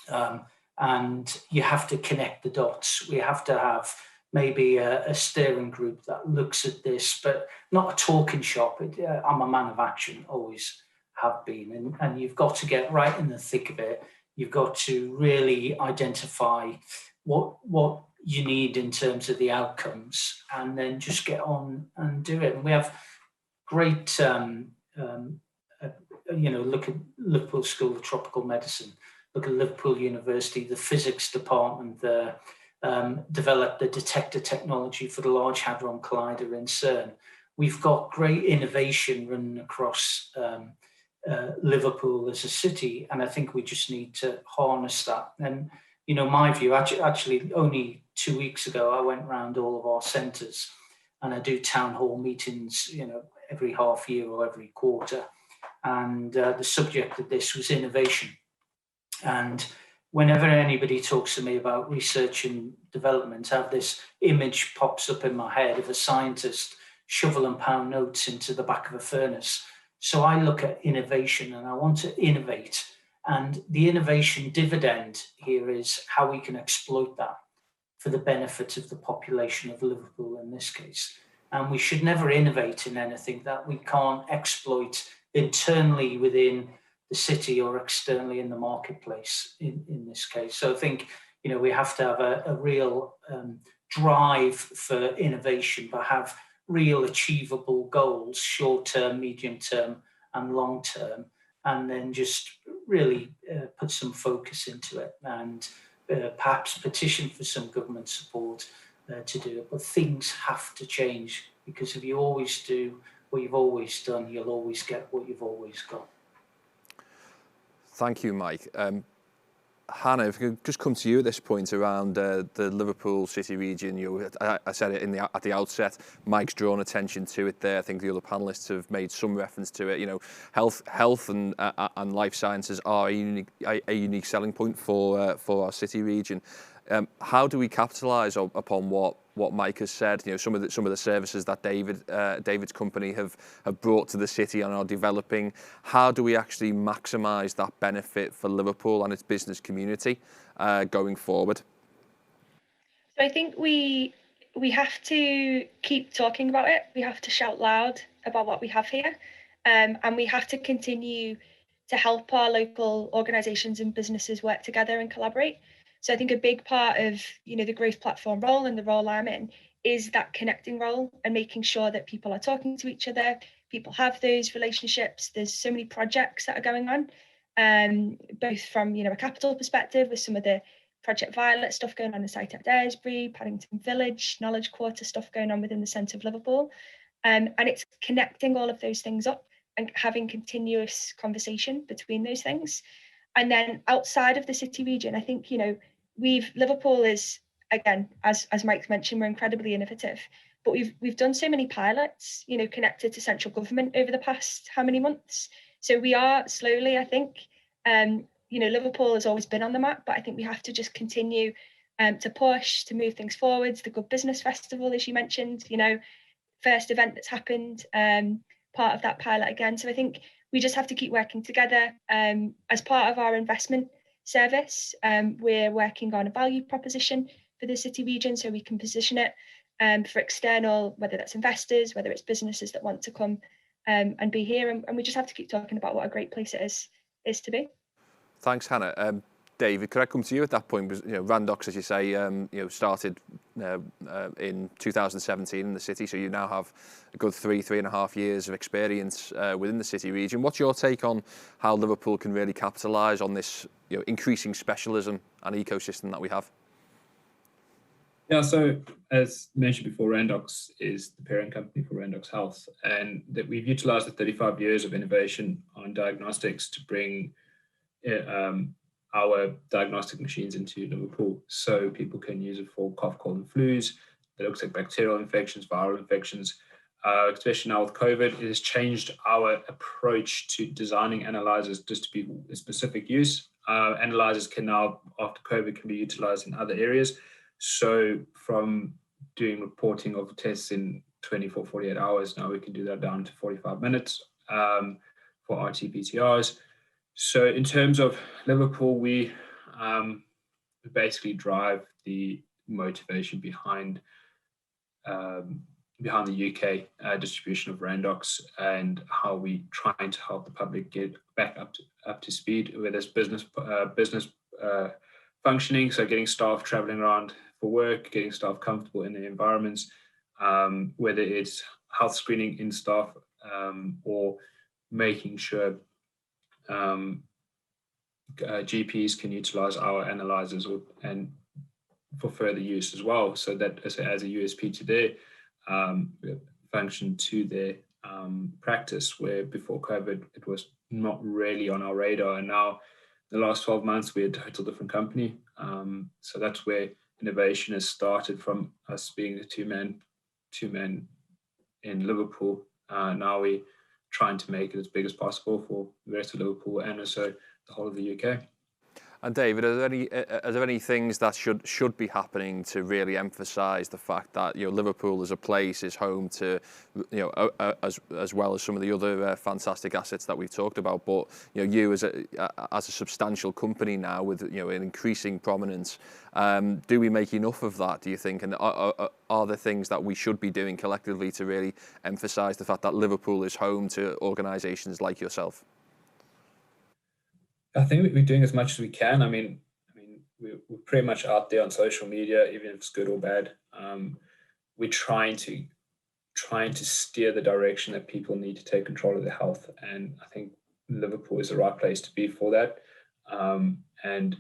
And you have to connect the dots. We have to have maybe a steering group that looks at this, but not a talking shop. I'm a man of action, always have been. And you've got to get right in the thick of it. You've got to really identify what you need in terms of the outcomes, and then just get on and do it. And we have great look at Liverpool School of Tropical Medicine, look at Liverpool University, the physics department there developed the detector technology for the Large Hadron Collider in CERN. We've got great innovation running across Liverpool as a city, and I think we just need to harness that. And, my view, actually only 2 weeks ago, I went around all of our centres, and I do town hall meetings, every half year or every quarter. And the subject of this was innovation. And whenever anybody talks to me about research and development, I have this image pops up in my head of a scientist shovel and pound notes into the back of a furnace. So I look at innovation, and I want to innovate. And the innovation dividend here is how we can exploit that for the benefit of the population of Liverpool in this case. And we should never innovate in anything that we can't exploit internally within the city or externally in the marketplace in this case. So I think, we have to have a real drive for innovation, but have real achievable goals, short-term, medium-term and long-term, and then just really put some focus into it, and perhaps petition for some government support to do it. But things have to change, because if you always do what you've always done, you'll always get what you've always got. Thank you, Mike. Hannah, if we could just come to you at this point around the Liverpool City region. I said it at the outset. Mike's drawn attention to it there. I think the other panelists have made some reference to it. Health and life sciences are a unique selling point for our city region. How do we capitalise upon what Mike has said? Some of the services that David's company have brought to the city and are developing. How do we actually maximise that benefit for Liverpool and its business community going forward? So I think we have to keep talking about it. We have to shout loud about what we have here, and we have to continue to help our local organisations and businesses work together and collaborate. So I think a big part of the growth platform role and the role I'm in is that connecting role and making sure that people are talking to each other, people have those relationships. There's so many projects that are going on, both from a capital perspective with some of the Project Violet stuff going on in site at Daresbury, Paddington Village, Knowledge Quarter stuff going on within the centre of Liverpool, and it's connecting all of those things up and having continuous conversation between those things. And then outside of the city region, I think Liverpool is, again, as Mike mentioned, we're incredibly innovative, but we've done so many pilots, connected to central government over the past how many months. So we are slowly, I think, Liverpool has always been on the map, but I think we have to just continue to push, to move things forwards. The Good Business Festival, as you mentioned, first event that's happened, part of that pilot again. So I think we just have to keep working together. As part of our investment service, we're working on a value proposition for the city region so we can position it for external, whether that's investors, whether it's businesses that want to come and be here. And we just have to keep talking about what a great place it is to be. Thanks, Hannah. David, could I come to you at that point? Because Randox, as you say, started in 2017 in the city, so you now have a good 3.5 years of experience within the city region. What's your take on how Liverpool can really capitalise on this increasing specialism and ecosystem that we have? Yeah, so as mentioned before, Randox is the parent company for Rundox Health, and that we've utilised the 35 years of innovation on diagnostics to bring our diagnostic machines into Liverpool so people can use it for cough, cold and flus. It looks like bacterial infections, viral infections, especially now with COVID. It has changed our approach to designing analyzers just to be a specific use. Analyzers can now, after COVID, can be utilized in other areas. So from doing reporting of tests in 24, 48 hours, now we can do that down to 45 minutes for RT-PCRs. So in terms of Liverpool, we basically drive the motivation behind the UK distribution of Randox and how we trying to help the public get back up to speed with this business functioning. So getting staff traveling around for work, getting staff comfortable in the environments, whether it's health screening in staff or making sure GPs can utilize our analyzers and for further use as well, so that as a USP to their function to their practice, where before COVID it was not really on our radar, and now the last 12 months we're a total different company. So that's where innovation has started, from us being the two men in Liverpool. Now we're trying to make it as big as possible for the rest of Liverpool and also the whole of the UK. And David, are there any things that should be happening to really emphasise the fact that Liverpool as a place is home to as well as some of the other fantastic assets that we've talked about, but you as a substantial company now with an increasing prominence, do we make enough of that, do you think? And are there things that we should be doing collectively to really emphasise the fact that Liverpool is home to organisations like yourself? I think we're doing as much as we can. I mean, we're pretty much out there on social media, even if it's good or bad. We're trying to steer the direction that people need to take control of their health, and I think Liverpool is the right place to be for that. And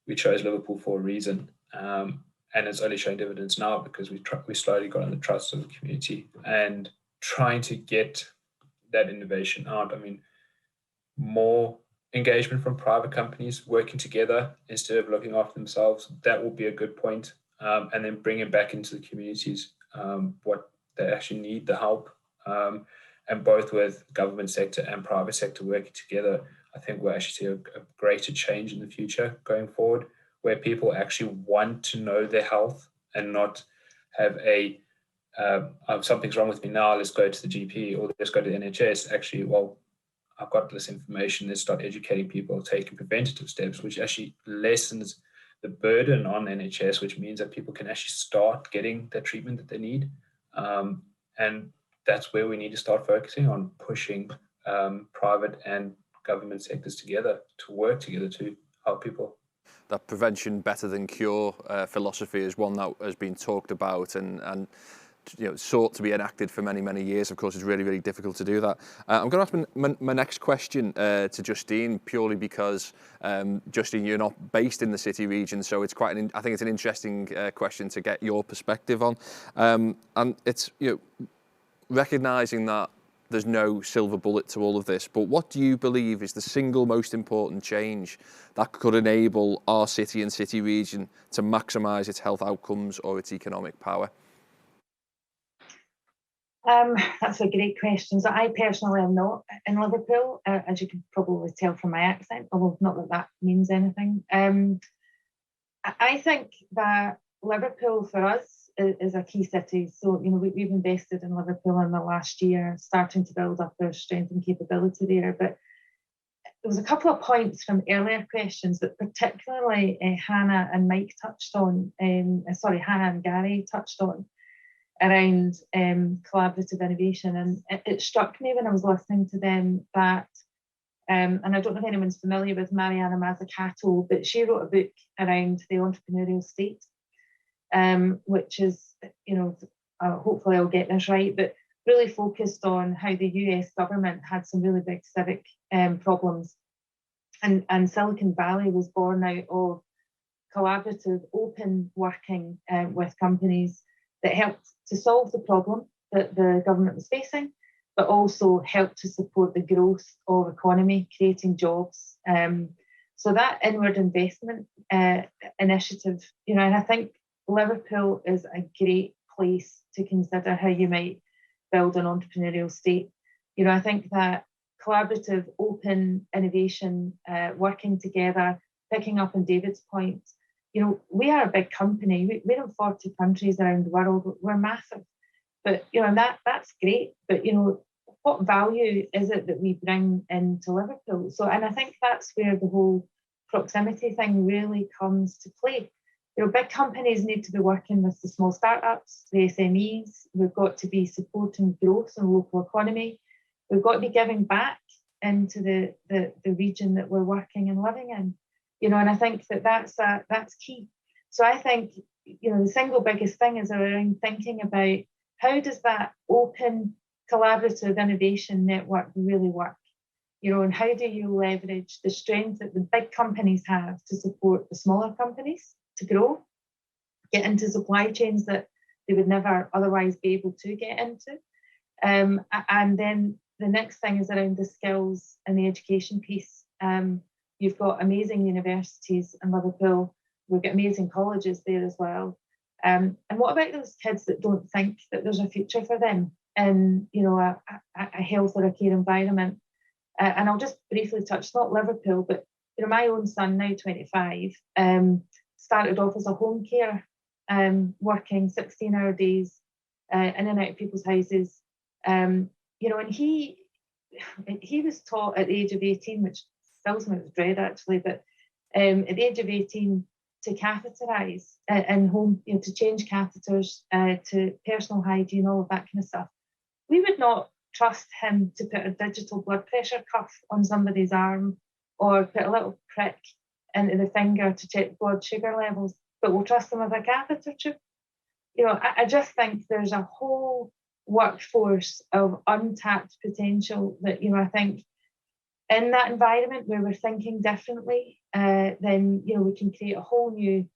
we chose Liverpool for a reason, and it's only showing dividends now because we slowly got in the trust of the community and trying to get that innovation out. I mean, more engagement from private companies working together instead of looking after themselves, that will be a good point. And then bring it back into the communities, what they actually need, the help. And both with government sector and private sector working together, I think we'll actually see a greater change in the future going forward, where people actually want to know their health and not have something's wrong with me now, let's go to the GP or let's go to the NHS. Actually, well, I've got this information, let's start educating people, taking preventative steps, which actually lessens the burden on NHS, which means that people can actually start getting the treatment that they need. And that's where we need to start focusing on pushing private and government sectors together to work together to help people. That prevention better than cure philosophy is one that has been talked about and sought to be enacted for many years. Of course, it's really difficult to do that. I'm going to ask my next question to Justine, purely because Justine, you're not based in the city region, so it's quite I think it's an interesting question to get your perspective on. And it's recognising that there's no silver bullet to all of this, but what do you believe is the single most important change that could enable our city and city region to maximise its health outcomes or its economic power? That's a great question. So I personally am not in Liverpool, as you can probably tell from my accent, although not that that means anything. I think that Liverpool for us is a key city. So, we've invested in Liverpool in the last year, starting to build up our strength and capability there. But there was a couple of points from earlier questions that particularly Hannah and Mike touched on, Hannah and Gary touched on, around collaborative innovation. And it struck me when I was listening to them that, and I don't know if anyone's familiar with Mariana Mazzucato, but she wrote a book around the entrepreneurial state, which is, hopefully I'll get this right, but really focused on how the US government had some really big civic problems. And Silicon Valley was born out of collaborative, open working with companies that helped to solve the problem that the government was facing, but also helped to support the growth of economy, creating jobs. So that inward investment initiative, and I think Liverpool is a great place to consider how you might build an entrepreneurial state. I think that collaborative, open innovation, working together, picking up on David's point, we are a big company. We're in 40 countries around the world. We're massive. But, that's great. But, what value is it that we bring into Liverpool? So, and I think that's where the whole proximity thing really comes to play. Big companies need to be working with the small startups, the SMEs. We've got to be supporting growth in the local economy. We've got to be giving back into the region that we're working and living in. And I think that's key. So I think, the single biggest thing is around thinking about how does that open collaborative innovation network really work? And how do you leverage the strength that the big companies have to support the smaller companies to grow, get into supply chains that they would never otherwise be able to get into? And then the next thing is around the skills and the education piece. You've got amazing universities in Liverpool. We've got amazing colleges there as well. And what about those kids that don't think that there's a future for them in, a health or a care environment? And I'll just briefly touch, not Liverpool, but, my own son, now 25, started off as a home care, working 16-hour days in and out of people's houses. And he was taught at the age of 18, which fills me with dread actually, but at the age of 18 to catheterize in home, to change catheters, to personal hygiene, all of that kind of stuff. We would not trust him to put a digital blood pressure cuff on somebody's arm or put a little prick into the finger to check blood sugar levels, but we'll trust them with a catheter tube. I just think there's a whole workforce of untapped potential that, I think in that environment where we're thinking differently, then, we can create a whole new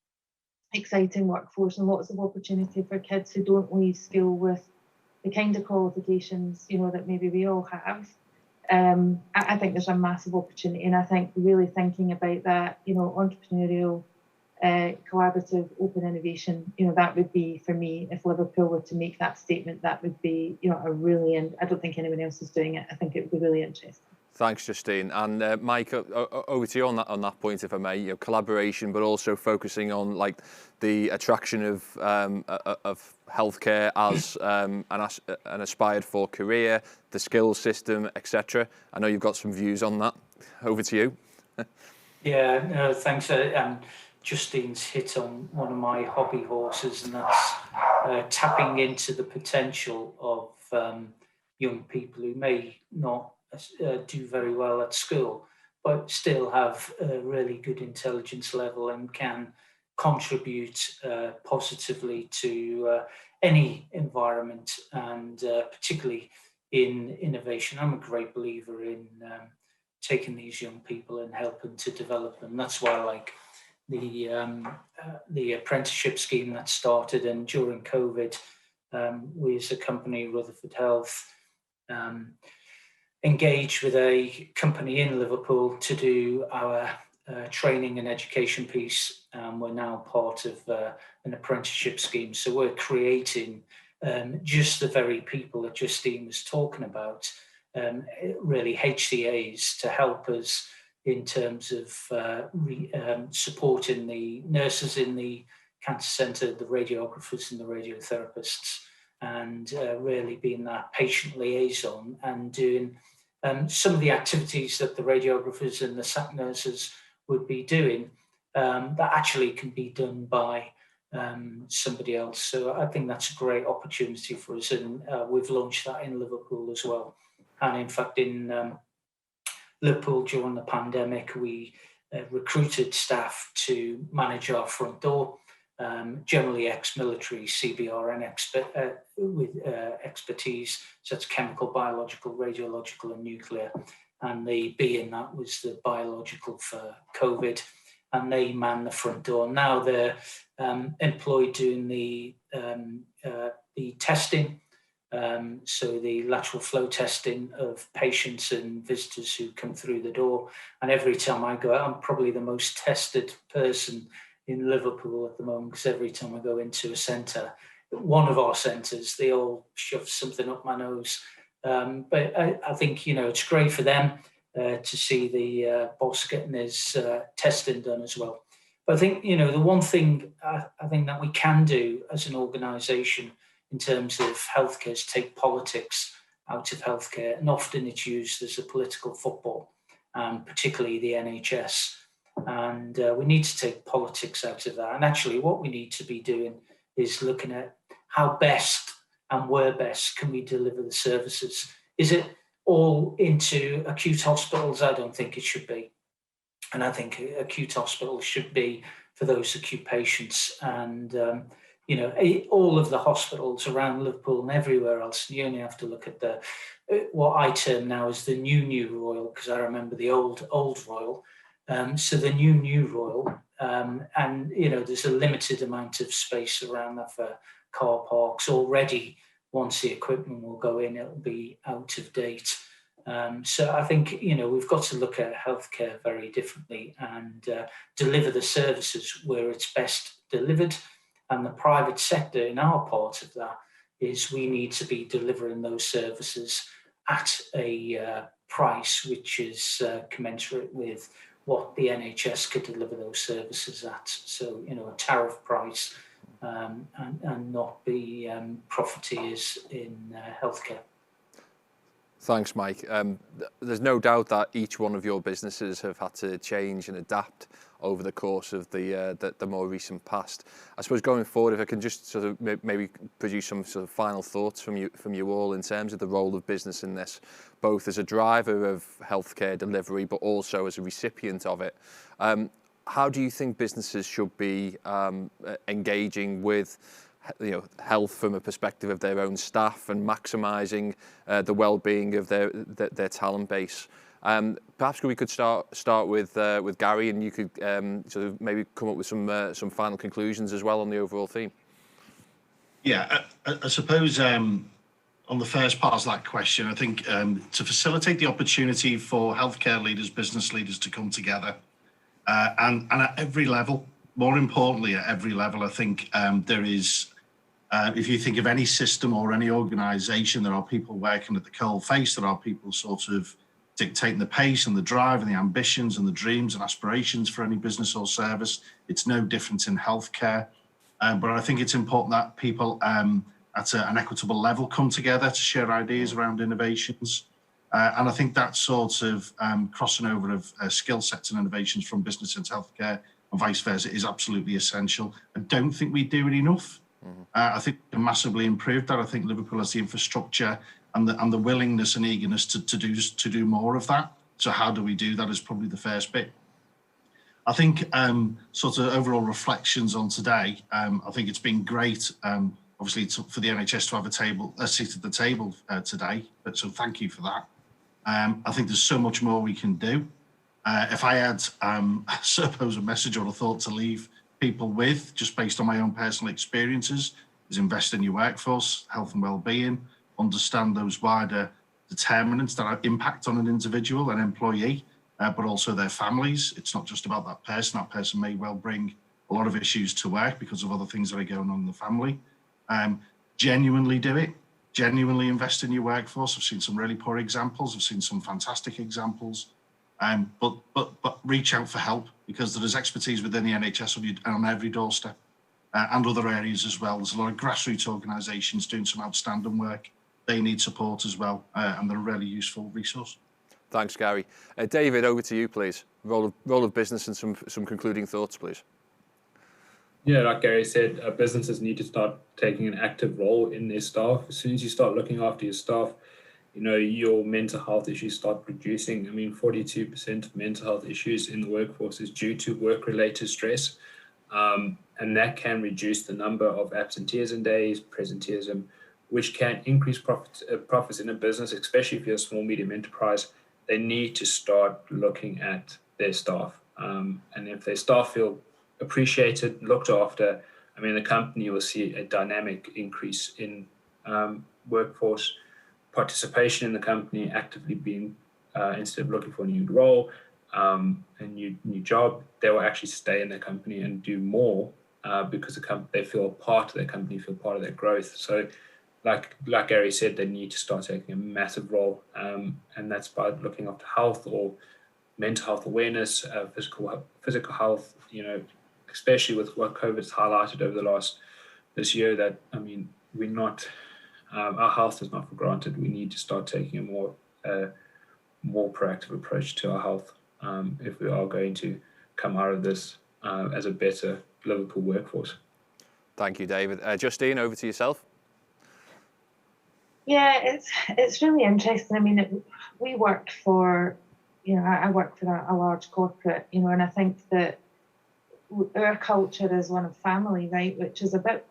exciting workforce and lots of opportunity for kids who don't leave school with the kind of qualifications, that maybe we all have. I think there's a massive opportunity, and I think really thinking about that, entrepreneurial, collaborative, open innovation, that would be, for me, if Liverpool were to make that statement, that would be, a really, and I don't think anyone else is doing it. I think it would be really interesting. Thanks, Justine. And Mike, over to you on that point, if I may. Collaboration, but also focusing on like the attraction of healthcare as an aspired for career, the skills system, etc. I know you've got some views on that. Over to you. Yeah, no, thanks. Justine's hit on one of my hobby horses, and that's tapping into the potential of young people who may not do very well at school, but still have a really good intelligence level and can contribute positively to any environment, and particularly in innovation. I'm a great believer in taking these young people and helping to develop them. That's why I like the apprenticeship scheme that started, and during COVID, we as a company, Rutherford Health, engaged with a company in Liverpool to do our training and education piece. We're now part of an apprenticeship scheme. So we're creating just the very people that Justine was talking about, really HCAs, to help us in terms of supporting the nurses in the cancer centre, the radiographers and the radiotherapists, and really being that patient liaison and doing some of the activities that the radiographers and the SAC nurses would be doing that actually can be done by somebody else. So I think that's a great opportunity for us, and we've launched that in Liverpool as well. And in fact, in Liverpool during the pandemic, we recruited staff to manage our front door, generally ex-military, CBRN with expertise, such as chemical, biological, radiological and nuclear. And the B in that was the biological for COVID, and they man the front door. Now they're employed doing the testing, so the lateral flow testing of patients and visitors who come through the door. And every time I go out, I'm probably the most tested person in Liverpool at the moment, because every time I go into a centre, one of our centres, they all shove something up my nose. But I think, it's great for them to see the boss getting his testing done as well. But I think, the one thing I think that we can do as an organisation in terms of healthcare is take politics out of healthcare. And often it's used as a political football, particularly the NHS. And we need to take politics out of that. And actually what we need to be doing is looking at how best and where best can we deliver the services. Is it all into acute hospitals? I don't think it should be. And I think acute hospitals should be for those acute patients. And, all of the hospitals around Liverpool and everywhere else, you only have to look at what I term now as the new Royal, because I remember the old Royal. So the new Royal, and there's a limited amount of space around that for car parks already. Once the equipment will go in, it'll be out of date. So I think we've got to look at healthcare very differently and deliver the services where it's best delivered. And the private sector, in our part of that, is we need to be delivering those services at a price which is commensurate with what the NHS could deliver those services at. So, a tariff price and not be profiteers in healthcare. Thanks, Mike. There's no doubt that each one of your businesses have had to change and adapt over the course of the more recent past. I suppose going forward, if I can just sort of maybe produce some sort of final thoughts from you all in terms of the role of business in this, both as a driver of healthcare delivery, but also as a recipient of it. How do you think businesses should be engaging with health from a perspective of their own staff and maximising the well-being of their talent base? Perhaps we could start with Gary, and you could sort of maybe come up with some final conclusions as well on the overall theme. Yeah, I suppose on the first part of that question, I think to facilitate the opportunity for healthcare leaders, business leaders to come together, and at every level, more importantly, at every level, I think there is, if you think of any system or any organisation, there are people working at the coal face, there are people sort of dictating the pace and the drive and the ambitions and the dreams and aspirations for any business or service. It's no different in healthcare. But I think it's important that people at an equitable level come together to share ideas around innovations. And I think that sort of crossing over of skill sets and innovations from business into healthcare and vice versa is absolutely essential. I don't think we do it enough. I think we can massively improve that. I think Liverpool has the infrastructure and the willingness and eagerness to do more of that. So how do we do that is probably the first bit. I think sort of overall reflections on today, I think it's been great, obviously, for the NHS to have a seat at the table today. So thank you for that. I think there's so much more we can do. If I had, I suppose, a message or a thought to leave people with, just based on my own personal experiences, is invest in your workforce, health and well-being, understand those wider determinants that impact on an individual, an employee, but also their families. It's not just about that person. That person may well bring a lot of issues to work because of other things that are going on in the family. Genuinely do it. Genuinely invest in your workforce. I've seen some really poor examples. I've seen some fantastic examples. But reach out for help, because there is expertise within the NHS on every doorstep and other areas as well. There's a lot of grassroots organisations doing some outstanding work. They need support as well, and they're a really useful resource. Thanks, Gary. David, over to you, please. Role of business and some concluding thoughts, please. Yeah, like Gary said, businesses need to start taking an active role in their staff. As soon as you start looking after your staff, you know, your mental health issues start reducing. I mean, 42% of mental health issues in the workforce is due to work-related stress. And that can reduce the number of absenteeism days, presenteeism, which can increase profits in a business, especially if you're a small, medium enterprise. They need to start looking at their staff. And if their staff feel appreciated, looked after, I mean, the company will see a dynamic increase in workforce participation in the company, actively being, instead of looking for a new role, a new job, they will actually stay in their company and do more because they feel part of their company, feel part of their growth. So like Gary said, they need to start taking a massive role, and that's by looking after health or mental health awareness, physical health, you know, especially with what COVID's highlighted over this year, that, I mean, we're not, our health is not for granted. We need to start taking a more proactive approach to our health if we are going to come out of this as a better Liverpool workforce. Thank you, David. Justine, over to yourself. Yeah, it's really interesting. I mean, we work for, you know, I work for a large corporate, you know, and I think that our culture is one of family, right, which is a bit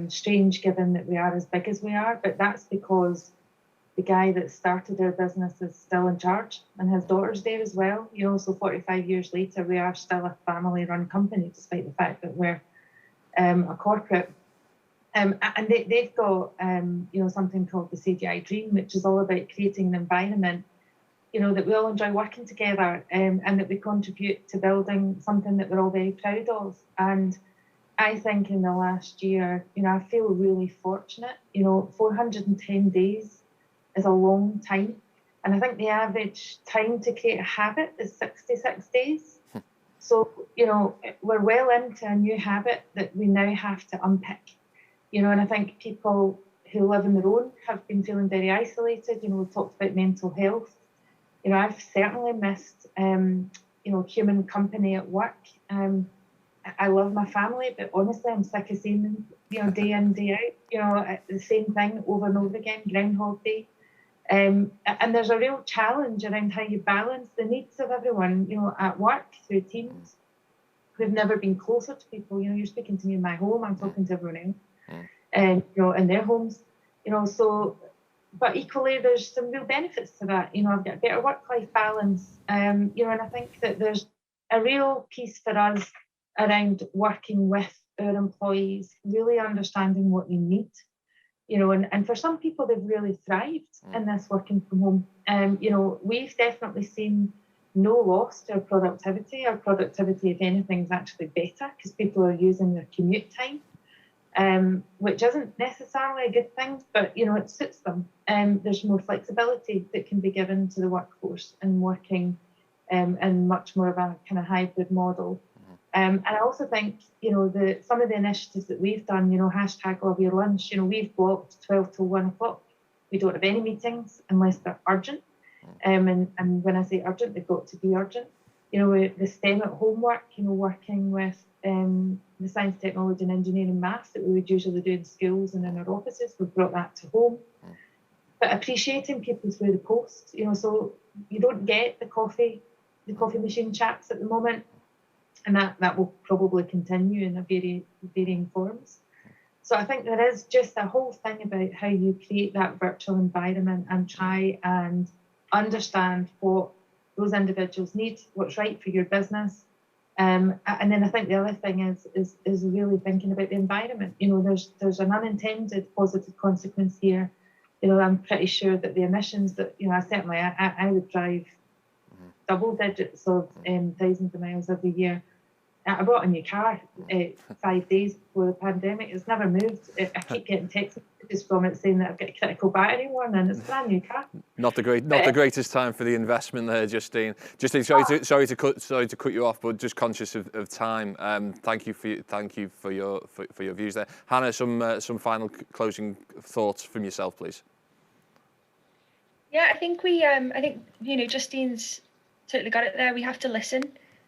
strange given that we are as big as we are, but that's because the guy that started our business is still in charge and his daughter's there as well, you know, so 45 years later we are still a family run company despite the fact that we're a corporate. And they've got you know, something called the CGI Dream, which is all about creating an environment, you know, that we all enjoy working together, and that we contribute to building something that we're all very proud of. And I think in the last year, you know, I feel really fortunate. You know, 410 days is a long time. And I think the average time to create a habit is 66 days. So, you know, we're well into a new habit that we now have to unpick. You know, and I think people who live on their own have been feeling very isolated. You know, we talked about mental health. You know, I've certainly missed, you know, human company at work. I love my family, but honestly, I'm sick of seeing them, you know, day in, day out, you know, the same thing over and over again, Groundhog Day. And there's a real challenge around how you balance the needs of everyone, you know, at work through teams. We've never been closer to people. You know, you're speaking to me in my home, I'm talking to everyone else. And you know, in their homes, you know, so, but equally there's some real benefits to that. You know, I've got a better work-life balance, you know, and I think that there's a real piece for us around working with our employees, really understanding what they need, you know, and for some people, they've really thrived in this working from home. You know, we've definitely seen no loss to our productivity. Our productivity, if anything, is actually better because people are using their commute time, which isn't necessarily a good thing, but, you know, it suits them. There's more flexibility that can be given to the workforce and working in much more of a kind of hybrid model. And I also think, you know, some of the initiatives that we've done, you know, hashtag Love Your Lunch, you know, we've blocked 12 till 1 o'clock. We don't have any meetings unless they're urgent. And when I say urgent, they've got to be urgent. You know, the STEM at home work, you know, working with the science, technology and engineering maths that we would usually do in schools and in our offices, we've brought that to home. But appreciating people through the post, you know, so you don't get the coffee machine chats at the moment. And that will probably continue in varying forms. So I think there is just a whole thing about how you create that virtual environment and try and understand what those individuals need, what's right for your business. And then I think the other thing is really thinking about the environment. You know, there's an unintended positive consequence here. You know, I'm pretty sure that the emissions that, you know, I would drive double digits of thousands of miles every year. I bought a new car 5 days before the pandemic. It's never moved. I keep getting text messages from it saying that I've got a critical battery warning, and it's a brand new car. Not the greatest time for the investment there, Justine. Justine, sorry to cut you off, but just conscious of time. Thank you for your views there. Hannah, some final closing thoughts from yourself, please. Yeah, I think you know, Justine's totally got it there. We have to listen.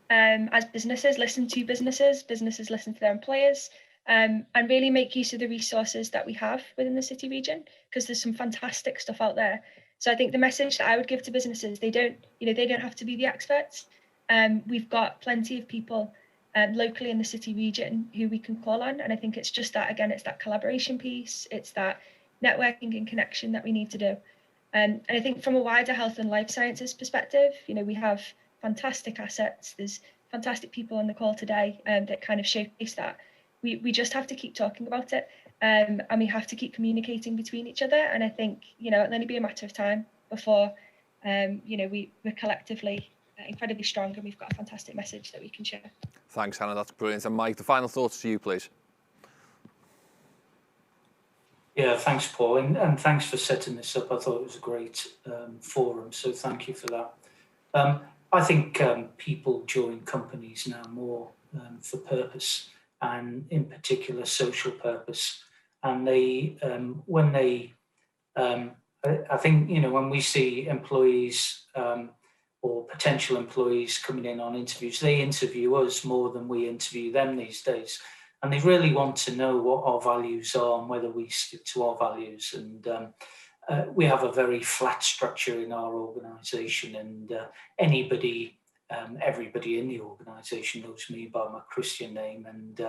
As businesses, listen to businesses listen to their employers, and really make use of the resources that we have within the city region, because there's some fantastic stuff out there. So I think the message that I would give to businesses, they don't have to be the experts. We've got plenty of people locally in the city region who we can call on, and I think it's just that, again, it's that collaboration piece, it's that networking and connection that we need to do. And I think from a wider health and life sciences perspective, you know, we have fantastic assets. There's fantastic people on the call today that kind of showcase that. We just have to keep talking about it, and we have to keep communicating between each other. And I think, you know, it'll only be a matter of time before, you know, we're collectively incredibly strong, and we've got a fantastic message that we can share. Thanks, Hannah. That's brilliant. And Mike, the final thoughts to you, please. Yeah, thanks, Paul, and thanks for setting this up. I thought it was a great forum, so thank you for that. I think people join companies now more for purpose, and in particular social purpose. And I think, you know, when we see employees or potential employees coming in on interviews, they interview us more than we interview them these days. And they really want to know what our values are and whether we stick to our values. And we have a very flat structure in our organisation, and everybody in the organisation knows me by my Christian name, and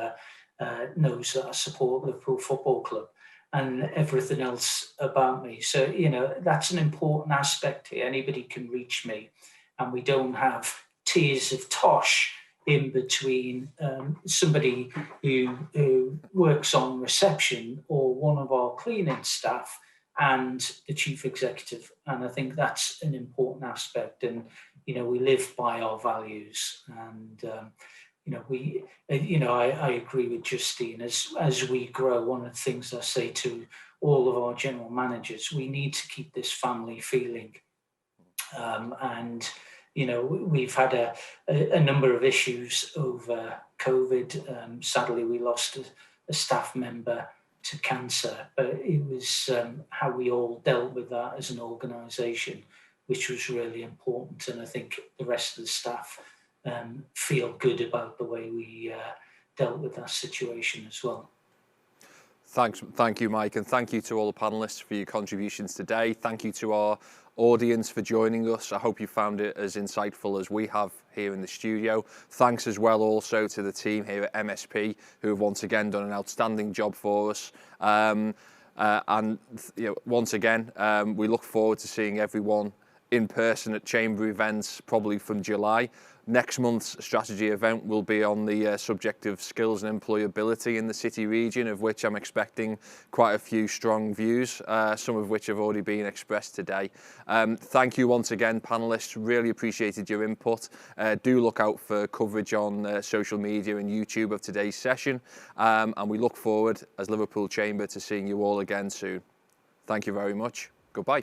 knows that I support Liverpool Football Club and everything else about me. So, you know, that's an important aspect here. Anybody can reach me, and we don't have tiers of tosh in between somebody who works on reception or one of our cleaning staff and the chief executive. And I think that's an important aspect. And, you know, we live by our values. And, you know, I agree with Justine. As we grow, one of the things I say to all of our general managers, we need to keep this family feeling. And, you know, we've had a number of issues over COVID. Sadly, we lost a staff member to cancer, but it was how we all dealt with that as an organisation, which was really important. And I think the rest of the staff feel good about the way we dealt with that situation as well. Thank you, Mike, and thank you to all the panellists for your contributions today. Thank you to our audience for joining us. I hope you found it as insightful as we have here in the studio. Thanks as well also to the team here at MSP, who have once again done an outstanding job for us. And you know, once again, we look forward to seeing everyone in person at Chamber events probably from July. Next month's strategy event will be on the subject of skills and employability in the city region, of which I'm expecting quite a few strong views, some of which have already been expressed today. Thank you once again, panellists. Really appreciated your input. Do look out for coverage on social media and YouTube of today's session, and we look forward as Liverpool Chamber to seeing you all again soon. Thank you very much. Goodbye.